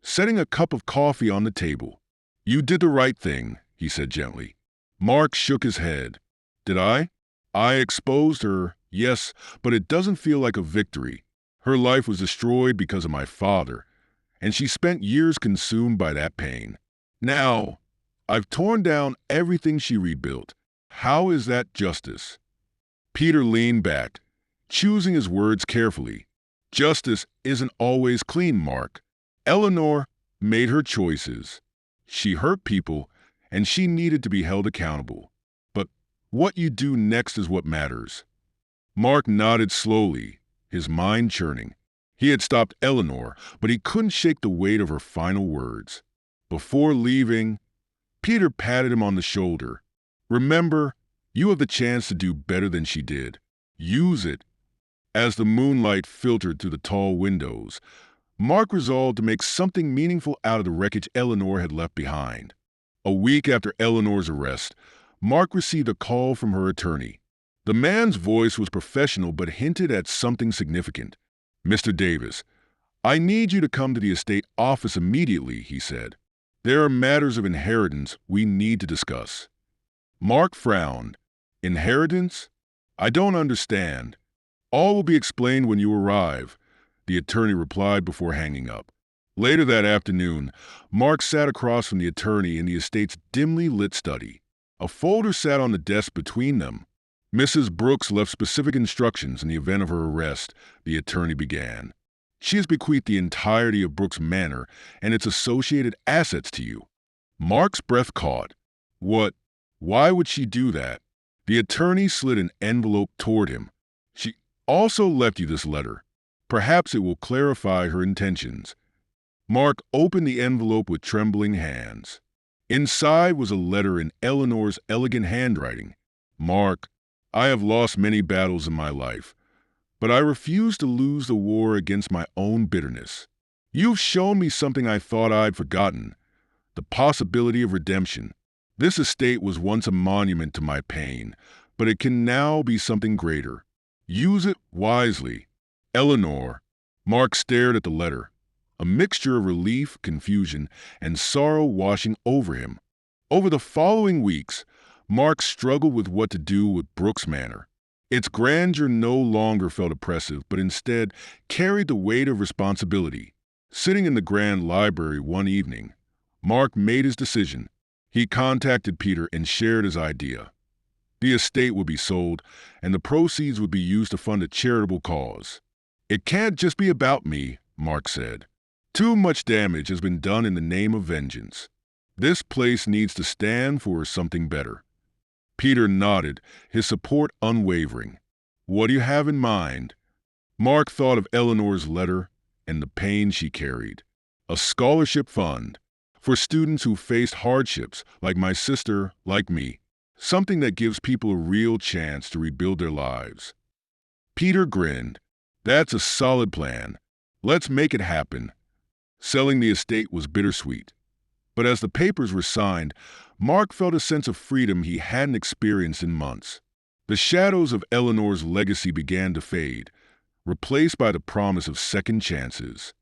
setting a cup of coffee on the table. "You did the right thing," he said gently. Mark shook his head. "Did I? I exposed her, yes, but it doesn't feel like a victory. Her life was destroyed because of my father, and she spent years consumed by that pain. Now, I've torn down everything she rebuilt. How is that justice?" Peter leaned back, choosing his words carefully. "Justice isn't always clean, Mark. Eleanor made her choices. She hurt people, and she needed to be held accountable. But what you do next is what matters." Mark nodded slowly, his mind churning. He had stopped Eleanor, but he couldn't shake the weight of her final words. Before leaving, Peter patted him on the shoulder. "Remember, you have the chance to do better than she did. Use it." As the moonlight filtered through the tall windows, Mark resolved to make something meaningful out of the wreckage Eleanor had left behind. A week after Eleanor's arrest, Mark received a call from her attorney. The man's voice was professional but hinted at something significant. "Mr. Davis, I need you to come to the estate office immediately," he said. "There are matters of inheritance we need to discuss." Mark frowned. "Inheritance? I don't understand." "All will be explained when you arrive," the attorney replied before hanging up. Later that afternoon, Mark sat across from the attorney in the estate's dimly lit study. A folder sat on the desk between them. "Mrs. Brooks left specific instructions in the event of her arrest," the attorney began. "She has bequeathed the entirety of Brooks Manor and its associated assets to you." Mark's breath caught. "What? Why would she do that?" The attorney slid an envelope toward him. "She also left you this letter. Perhaps it will clarify her intentions." Mark opened the envelope with trembling hands. Inside was a letter in Eleanor's elegant handwriting. "Mark, I have lost many battles in my life, but I refuse to lose the war against my own bitterness. You've shown me something I thought I'd forgotten, the possibility of redemption. This estate was once a monument to my pain, but it can now be something greater. Use it wisely. Eleanor." Mark stared at the letter, a mixture of relief, confusion, and sorrow washing over him. Over the following weeks, Mark struggled with what to do with Brooks Manor. Its grandeur no longer felt oppressive, but instead carried the weight of responsibility. Sitting in the grand library one evening, Mark made his decision. He contacted Peter and shared his idea. The estate would be sold, and the proceeds would be used to fund a charitable cause. "It can't just be about me," Mark said. "Too much damage has been done in the name of vengeance. This place needs to stand for something better." Peter nodded, his support unwavering. "What do you have in mind?" Mark thought of Eleanor's letter and the pain she carried. "A scholarship fund For students who faced hardships, like my sister, like me. Something that gives people a real chance to rebuild their lives. Peter grinned. That's a solid plan. Let's make it happen. Selling the estate was bittersweet. But as the papers were signed, Mark felt a sense of freedom he hadn't experienced in months. The shadows of Eleanor's legacy began to fade, replaced by the promise of second chances.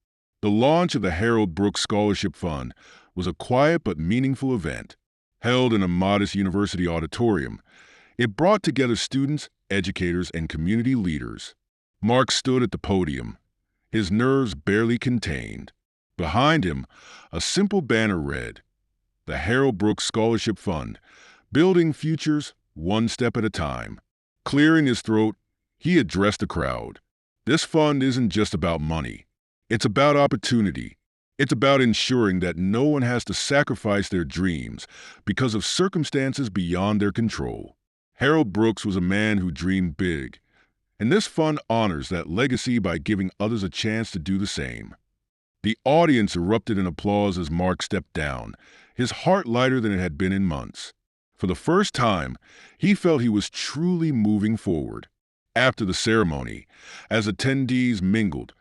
The launch of the Harold Brooks Scholarship Fund was a quiet but meaningful event, held in a modest university auditorium. It brought together students, educators, and community leaders. Mark stood at the podium, his nerves barely contained. Behind him, a simple banner read, "The Harold Brooks Scholarship Fund, building futures one step at a time." Clearing his throat, he addressed the crowd. This fund isn't just about money. It's about opportunity. It's about ensuring that no one has to sacrifice their dreams because of circumstances beyond their control. Harold Brooks was a man who dreamed big, and this fund honors that legacy by giving others a chance to do the same. The audience erupted in applause as Mark stepped down, his heart lighter than it had been in months. For the first time, he felt he was truly moving forward. After the ceremony, as attendees mingled,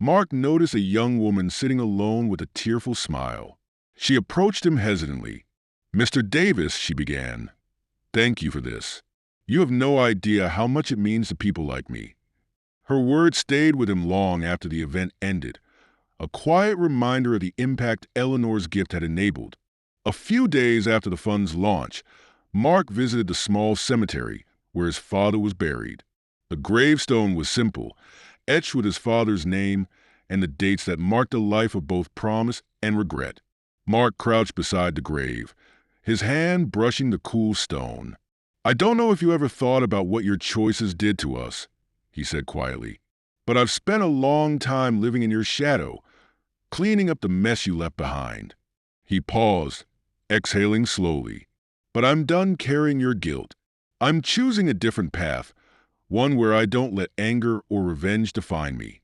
Mark noticed a young woman sitting alone with a tearful smile. She approached him hesitantly. "Mr. Davis," she began, "thank you for this. You have no idea how much it means to people like me." Her words stayed with him long after the event ended, a quiet reminder of the impact Eleanor's gift had enabled. A few days after the fund's launch, Mark visited the small cemetery where his father was buried. The gravestone was simple, etched with his father's name and the dates that marked a life of both promise and regret. Mark crouched beside the grave, his hand brushing the cool stone. "I don't know if you ever thought about what your choices did to us," he said quietly, "but I've spent a long time living in your shadow, cleaning up the mess you left behind." He paused, exhaling slowly. "But I'm done carrying your guilt. I'm choosing a different path, one where I don't let anger or revenge define me."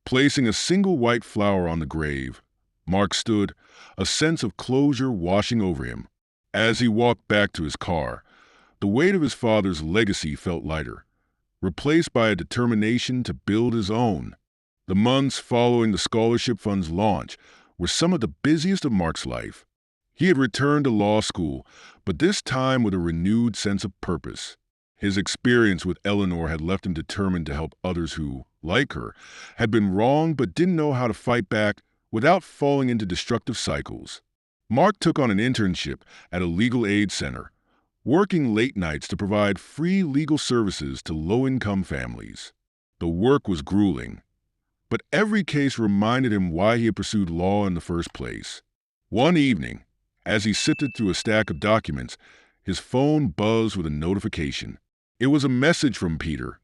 Placing a single white flower on the grave, Mark stood, a sense of closure washing over him. As he walked back to his car, the weight of his father's legacy felt lighter, replaced by a determination to build his own. The months following the scholarship fund's launch were some of the busiest of Mark's life. He had returned to law school, but this time with a renewed sense of purpose. His experience with Eleanor had left him determined to help others who, like her, had been wronged but didn't know how to fight back without falling into destructive cycles. Mark took on an internship at a legal aid center, working late nights to provide free legal services to low-income families. The work was grueling, but every case reminded him why he had pursued law in the first place. One evening, as he sifted through a stack of documents, his phone buzzed with a notification. It was a message from Peter.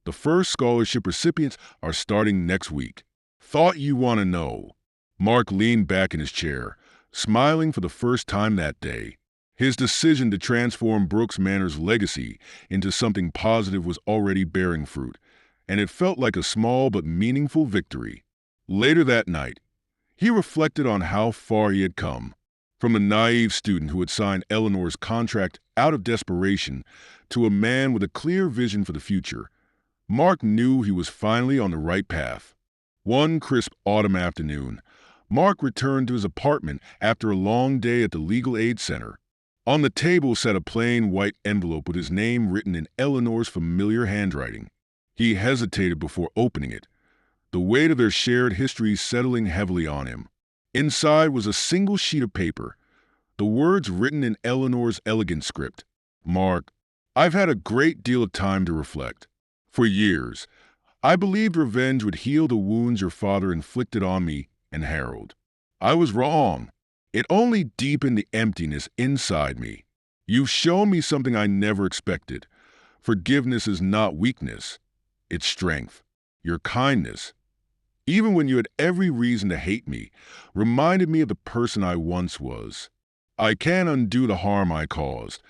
"The first scholarship recipients are starting next week. Thought you want to know." Mark leaned back in his chair, smiling for the first time that day. His decision to transform Brooks Manor's legacy into something positive was already bearing fruit, and it felt like a small but meaningful victory. Later that night, he reflected on how far he had come. From a naive student who had signed Eleanor's contract out of desperation to a man with a clear vision for the future, Mark knew he was finally on the right path. One crisp autumn afternoon, Mark returned to his apartment after a long day at the legal aid center. On the table sat a plain white envelope with his name written in Eleanor's familiar handwriting. He hesitated before opening it, the weight of their shared history settling heavily on him. Inside was a single sheet of paper, the words written in Eleanor's elegant script. "Mark, I've had a great deal of time to reflect. For years, I believed revenge would heal the wounds your father inflicted on me and Harold. I was wrong. It only deepened the emptiness inside me. You've shown me something I never expected. Forgiveness is not weakness. It's strength. Your kindness, even when you had every reason to hate me, reminded me of the person I once was. I can't undo the harm I caused,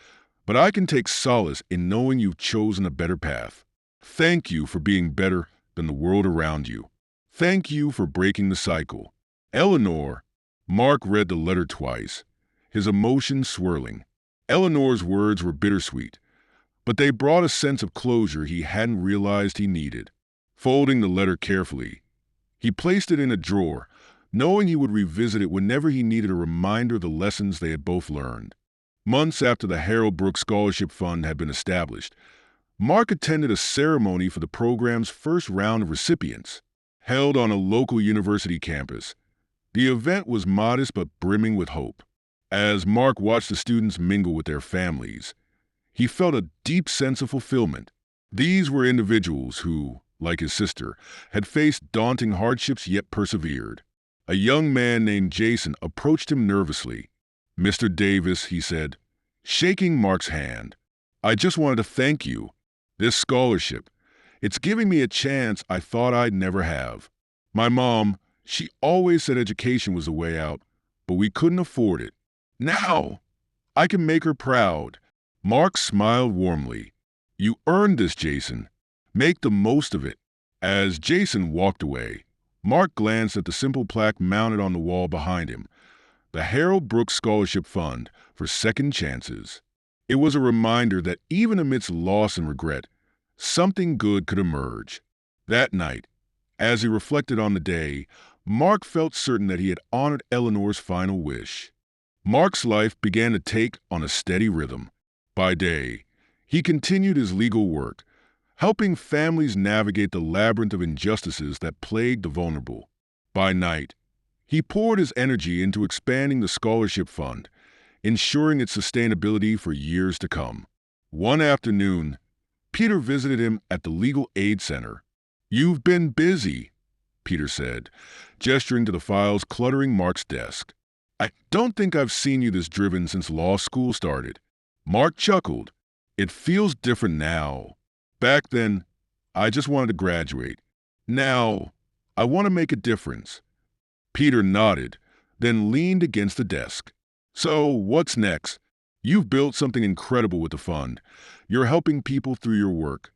but I can take solace in knowing you've chosen a better path. Thank you for being better than the world around you. Thank you for breaking the cycle. Eleanor." Mark read the letter twice, his emotions swirling. Eleanor's words were bittersweet, but they brought a sense of closure he hadn't realized he needed. Folding the letter carefully, he placed it in a drawer, knowing he would revisit it whenever he needed a reminder of the lessons they had both learned. Months after the Harold Brooks Scholarship Fund had been established, Mark attended a ceremony for the program's first round of recipients, held on a local university campus. The event was modest but brimming with hope. As Mark watched the students mingle with their families, he felt a deep sense of fulfillment. These were individuals who, like his sister, had faced daunting hardships yet persevered. A young man named Jason approached him nervously. "Mr. Davis," he said, shaking Mark's hand, "I just wanted to thank you. This scholarship, it's giving me a chance I thought I'd never have. My mom, she always said education was the way out, but we couldn't afford it. Now, I can make her proud." Mark smiled warmly. "You earned this, Jason. Make the most of it." As Jason walked away, Mark glanced at the simple plaque mounted on the wall behind him, the Harold Brooks Scholarship Fund for Second Chances. It was a reminder that even amidst loss and regret, something good could emerge. That night, as he reflected on the day, Mark felt certain that he had honored Eleanor's final wish. Mark's life began to take on a steady rhythm. By day, he continued his legal work, helping families navigate the labyrinth of injustices that plagued the vulnerable. By night, he poured his energy into expanding the scholarship fund, ensuring its sustainability for years to come. One afternoon, Peter visited him at the Legal Aid Center. "You've been busy," Peter said, gesturing to the files cluttering Mark's desk. "I don't think I've seen you this driven since law school started." Mark chuckled. "It feels different now. Back then, I just wanted to graduate. Now, I want to make a difference." Peter nodded, then leaned against the desk. "So, what's next? You've built something incredible with the fund. You're helping people through your work.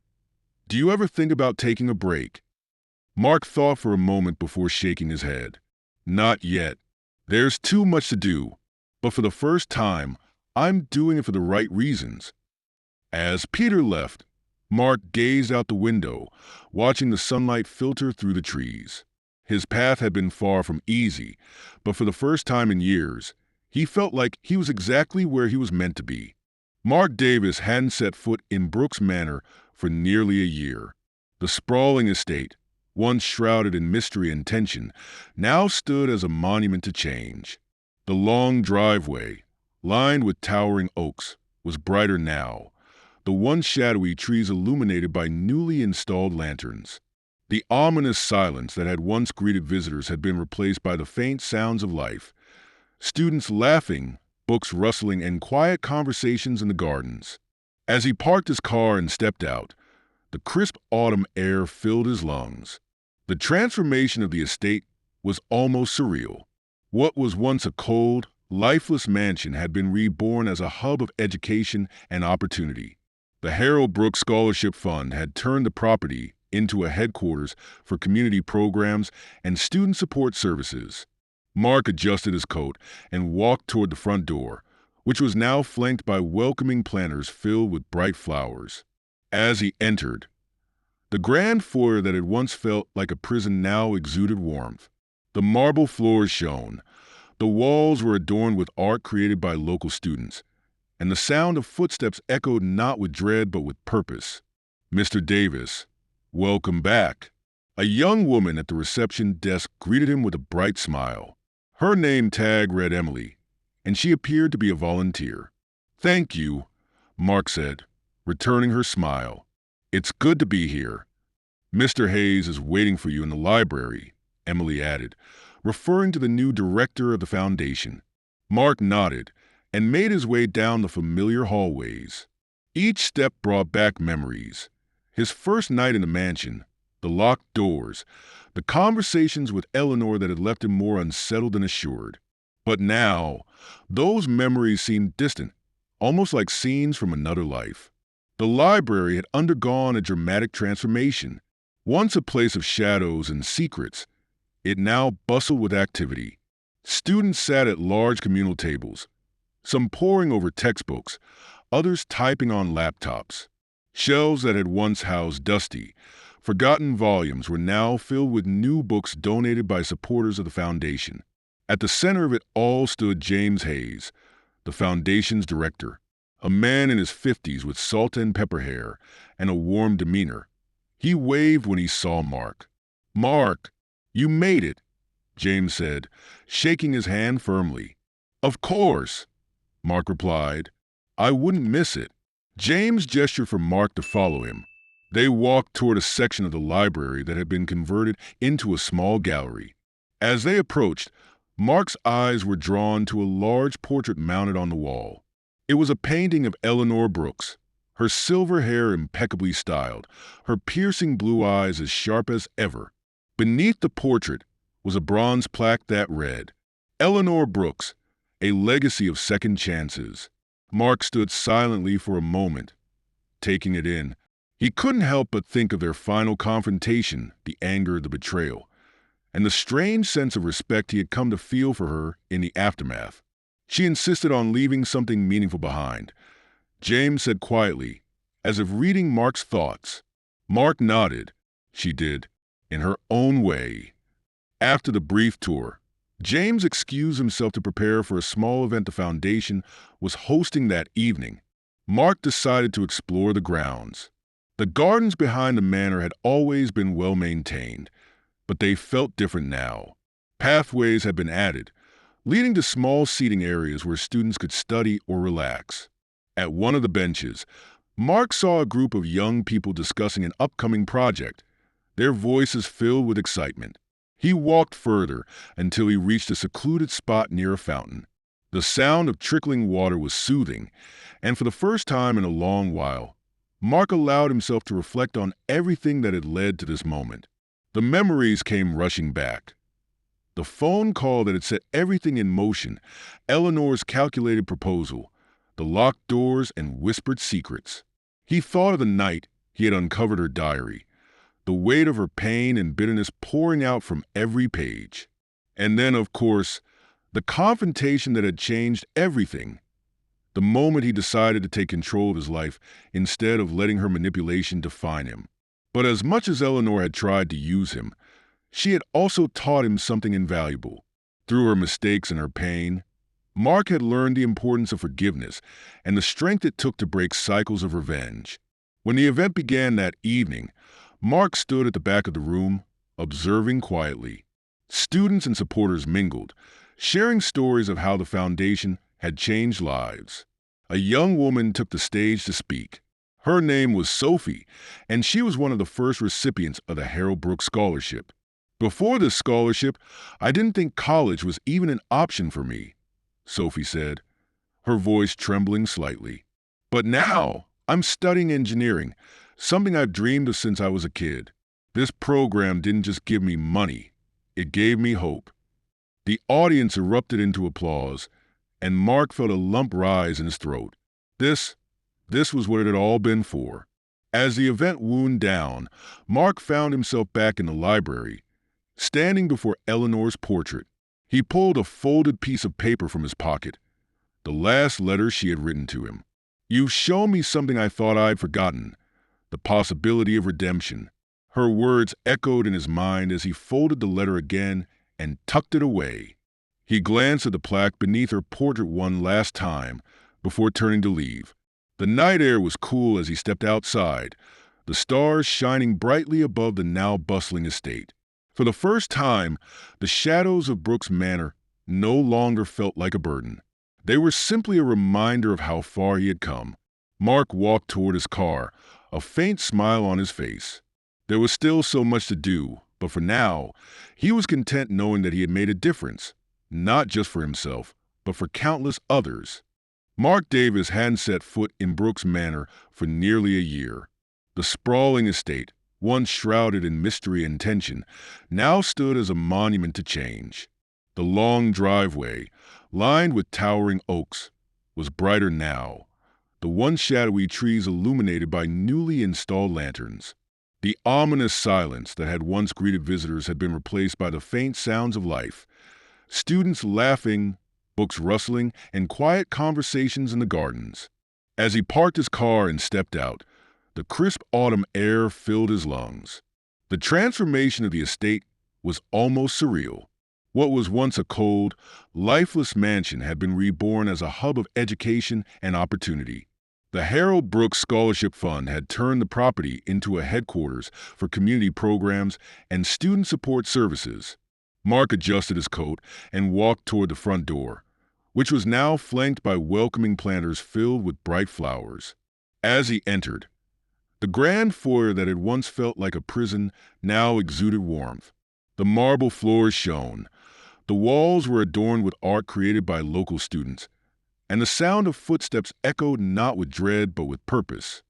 Do you ever think about taking a break?" Mark thought for a moment before shaking his head. "Not yet. There's too much to do. But for the first time, I'm doing it for the right reasons." As Peter left, Mark gazed out the window, watching the sunlight filter through the trees. His path had been far from easy, but for the first time in years, he felt like he was exactly where he was meant to be. Mark Davis hadn't set foot in Brooks Manor for nearly a year. The sprawling estate, once shrouded in mystery and tension, now stood as a monument to change. The long driveway, lined with towering oaks, was brighter now, the once shadowy trees illuminated by newly installed lanterns. The ominous silence that had once greeted visitors had been replaced by the faint sounds of life. Students laughing, books rustling, and quiet conversations in the gardens. As he parked his car and stepped out, the crisp autumn air filled his lungs. The transformation of the estate was almost surreal. What was once a cold, lifeless mansion had been reborn as a hub of education and opportunity. The Harold Brooks Scholarship Fund had turned the property into a headquarters for community programs and student support services. Mark adjusted his coat and walked toward the front door, which was now flanked by welcoming planters filled with bright flowers. As he entered, the grand foyer that had once felt like a prison now exuded warmth. The marble floors shone, the walls were adorned with art created by local students, and the sound of footsteps echoed not with dread but with purpose. "Mr. Davis, welcome back." A young woman at the reception desk greeted him with a bright smile. Her name tag read Emily, and she appeared to be a volunteer. "Thank you," Mark said, returning her smile. "It's good to be here." "Mr. Hayes is waiting for you in the library," Emily added, referring to the new director of the foundation. Mark nodded and made his way down the familiar hallways. Each step brought back memories. His first night in the mansion, the locked doors, the conversations with Eleanor that had left him more unsettled than assured. But now, those memories seemed distant, almost like scenes from another life. The library had undergone a dramatic transformation. Once a place of shadows and secrets, it now bustled with activity. Students sat at large communal tables, some poring over textbooks, others typing on laptops. Shelves that had once housed dusty, forgotten volumes were now filled with new books donated by supporters of the foundation. At the center of it all stood James Hayes, the foundation's director, a man in his 50s with salt and pepper hair and a warm demeanor. He waved when he saw Mark. "Mark, you made it," James said, shaking his hand firmly. "Of course," Mark replied. "I wouldn't miss it." James gestured for Mark to follow him. They walked toward a section of the library that had been converted into a small gallery. As they approached, Mark's eyes were drawn to a large portrait mounted on the wall. It was a painting of Eleanor Brooks, her silver hair impeccably styled, her piercing blue eyes as sharp as ever. Beneath the portrait was a bronze plaque that read, "Eleanor Brooks, a legacy of second chances." Mark stood silently for a moment, taking it in. He couldn't help but think of their final confrontation, the anger, the betrayal, and the strange sense of respect he had come to feel for her in the aftermath. She insisted on leaving something meaningful behind. James said quietly, as if reading Mark's thoughts. Mark nodded. She did, in her own way. After the brief tour, James excused himself to prepare for a small event the foundation was hosting that evening. Mark decided to explore the grounds. The gardens behind the manor had always been well maintained, but they felt different now. Pathways had been added, leading to small seating areas where students could study or relax. At one of the benches, Mark saw a group of young people discussing an upcoming project, their voices filled with excitement. He walked further until he reached a secluded spot near a fountain. The sound of trickling water was soothing, and for the first time in a long while, Mark allowed himself to reflect on everything that had led to this moment. The memories came rushing back. The phone call that had set everything in motion, Eleanor's calculated proposal, the locked doors and whispered secrets. He thought of the night he had uncovered her diary, the weight of her pain and bitterness pouring out from every page. And then, of course, the confrontation that had changed everything. The moment he decided to take control of his life instead of letting her manipulation define him. But as much as Eleanor had tried to use him, she had also taught him something invaluable. Through her mistakes and her pain, Mark had learned the importance of forgiveness and the strength it took to break cycles of revenge. When the event began that evening, Mark stood at the back of the room, observing quietly. Students and supporters mingled, sharing stories of how the foundation had changed lives. A young woman took the stage to speak. Her name was Sophie, and she was one of the first recipients of the Harold Brooks Scholarship. "Before this scholarship, I didn't think college was even an option for me," Sophie said, her voice trembling slightly. "But now, I'm studying engineering, something I've dreamed of since I was a kid. This program didn't just give me money, it gave me hope." The audience erupted into applause, and Mark felt a lump rise in his throat. This was what it had all been for. As the event wound down, Mark found himself back in the library, standing before Eleanor's portrait. He pulled a folded piece of paper from his pocket, the last letter she had written to him. "You've shown me something I thought I'd forgotten, the possibility of redemption." Her words echoed in his mind as he folded the letter again and tucked it away. He glanced at the plaque beneath her portrait one last time before turning to leave. The night air was cool as he stepped outside, the stars shining brightly above the now bustling estate. For the first time, the shadows of Brooks Manor no longer felt like a burden. They were simply a reminder of how far he had come. Mark walked toward his car, a faint smile on his face. There was still so much to do, but for now, he was content knowing that he had made a difference, not just for himself, but for countless others. Mark Davis hadn't set foot in Brooks Manor for nearly a year. The sprawling estate, once shrouded in mystery and tension, now stood as a monument to change. The long driveway, lined with towering oaks, was brighter now, the once shadowy trees illuminated by newly installed lanterns. The ominous silence that had once greeted visitors had been replaced by the faint sounds of life, Students laughing, books rustling, and quiet conversations in the gardens. As he parked his car and stepped out, the crisp autumn air filled his lungs. The transformation of the estate was almost surreal. What was once a cold, lifeless mansion had been reborn as a hub of education and opportunity. The Harold Brooks Scholarship Fund had turned the property into a headquarters for community programs and student support services. Mark adjusted his coat and walked toward the front door, which was now flanked by welcoming planters filled with bright flowers. As he entered, the grand foyer that had once felt like a prison now exuded warmth. The marble floors shone, the walls were adorned with art created by local students, and the sound of footsteps echoed not with dread but with purpose.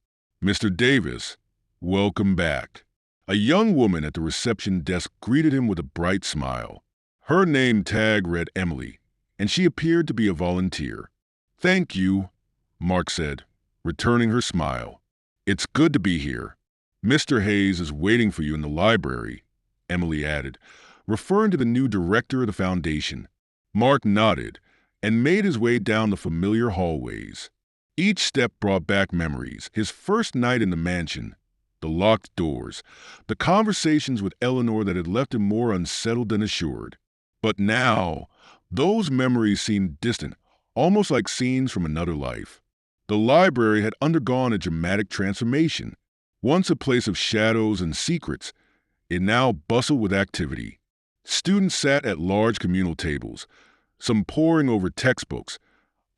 "Mr. Davis, welcome back." A young woman at the reception desk greeted him with a bright smile. Her name tag read Emily, and she appeared to be a volunteer. "Thank you," Mark said, returning her smile. "It's good to be here. Mr. Hayes is waiting for you in the library," Emily added, referring to the new director of the foundation. Mark nodded and made his way down the familiar hallways. Each step brought back memories: his first night in the mansion, the locked doors, the conversations with Eleanor that had left him more unsettled than assured. But now, those memories seemed distant, almost like scenes from another life. The library had undergone a dramatic transformation. Once a place of shadows and secrets, it now bustled with activity. Students sat at large communal tables, some poring over textbooks,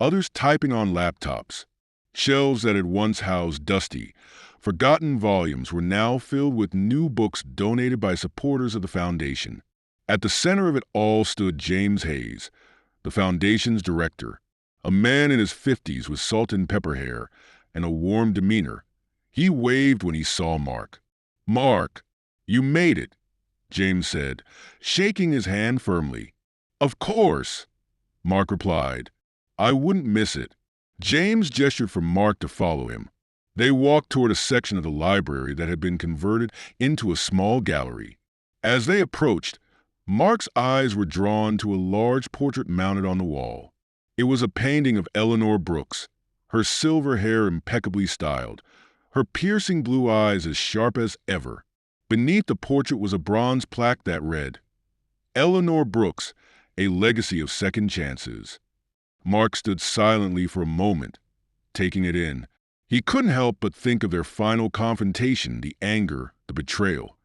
others typing on laptops. Shelves that had once housed dusty, forgotten volumes were now filled with new books donated by supporters of the foundation. At the center of it all stood James Hayes, the foundation's director, a man in his 50s with salt and pepper hair and a warm demeanor. He waved when he saw Mark. "Mark, you made it," James said, shaking his hand firmly. "Of course," Mark replied. "I wouldn't miss it." James gestured for Mark to follow him. They walked toward a section of the library that had been converted into a small gallery. As they approached, Mark's eyes were drawn to a large portrait mounted on the wall. It was a painting of Eleanor Brooks, her silver hair impeccably styled, her piercing blue eyes as sharp as ever. Beneath the portrait was a bronze plaque that read, "Eleanor Brooks, a legacy of second chances." Mark stood silently for a moment, taking it in. He couldn't help but think of their final confrontation, the anger, the betrayal,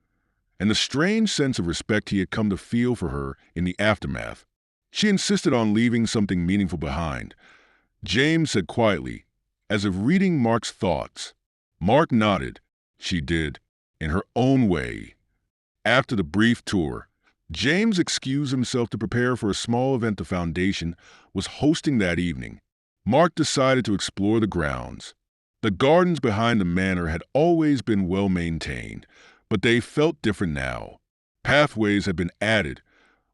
and the strange sense of respect he had come to feel for her in the aftermath. She insisted on leaving something meaningful behind. James said quietly, as if reading Mark's thoughts. Mark nodded. She did, in her own way. After the brief tour, James excused himself to prepare for a small event the foundation was hosting that evening. Mark decided to explore the grounds. The gardens behind the manor had always been well maintained, but they felt different now. Pathways had been added,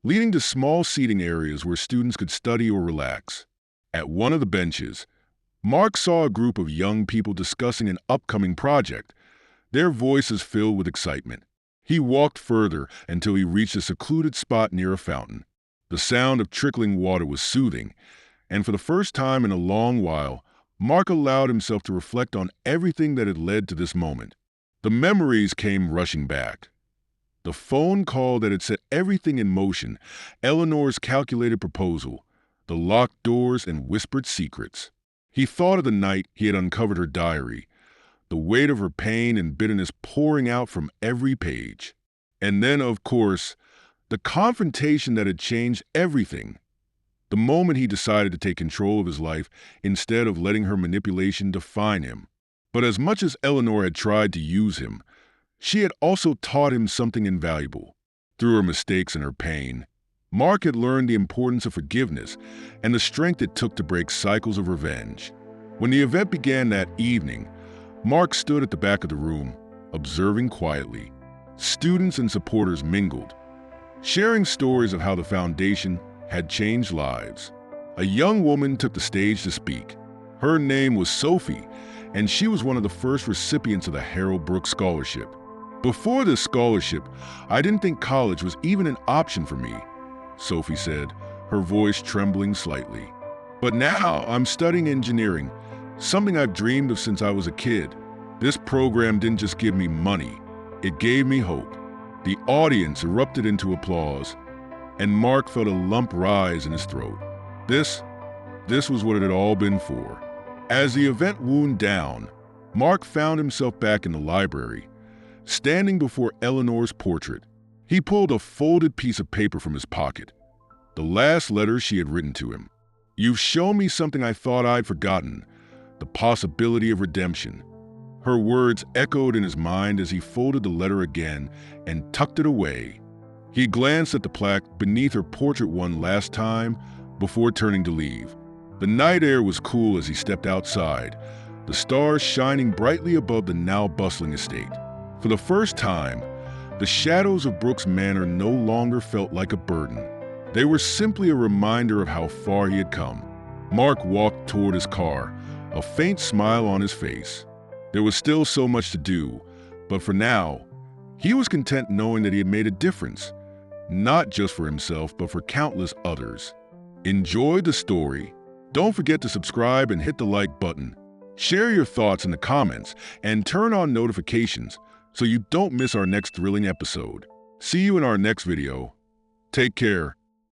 leading to small seating areas where students could study or relax. At one of the benches, Mark saw a group of young people discussing an upcoming project, their voices filled with excitement. He walked further until he reached a secluded spot near a fountain. The sound of trickling water was soothing, and for the first time in a long while, Mark allowed himself to reflect on everything that had led to this moment. The memories came rushing back. The phone call that had set everything in motion, Eleanor's calculated proposal, the locked doors and whispered secrets. He thought of the night he had uncovered her diary, the weight of her pain and bitterness pouring out from every page. And then, of course, the confrontation that had changed everything. The moment he decided to take control of his life instead of letting her manipulation define him. But as much as Eleanor had tried to use him, she had also taught him something invaluable. Through her mistakes and her pain, Mark had learned the importance of forgiveness and the strength it took to break cycles of revenge. When the event began that evening, Mark stood at the back of the room, observing quietly. Students and supporters mingled, sharing stories of how the foundation had changed lives. A young woman took the stage to speak. Her name was Sophie, and she was one of the first recipients of the Harold Brooks Scholarship. "Before this scholarship, I didn't think college was even an option for me," Sophie said, her voice trembling slightly. "But now I'm studying engineering, something I've dreamed of since I was a kid. This program didn't just give me money, it gave me hope." The audience erupted into applause, and Mark felt a lump rise in his throat. This was what it had all been for. As the event wound down, Mark found himself back in the library, standing before Eleanor's portrait. He pulled a folded piece of paper from his pocket, the last letter she had written to him. "You've shown me something I thought I'd forgotten, the possibility of redemption." Her words echoed in his mind as he folded the letter again and tucked it away. He glanced at the plaque beneath her portrait one last time before turning to leave. The night air was cool as he stepped outside, the stars shining brightly above the now bustling estate. For the first time, the shadows of Brooks Manor no longer felt like a burden. They were simply a reminder of how far he had come. Mark walked toward his car, a faint smile on his face. There was still so much to do, but for now, he was content knowing that he had made a difference, not just for himself, but for countless others. Enjoy the story. Don't forget to subscribe and hit the like button. Share your thoughts in the comments and turn on notifications so you don't miss our next thrilling episode. See you in our next video. Take care.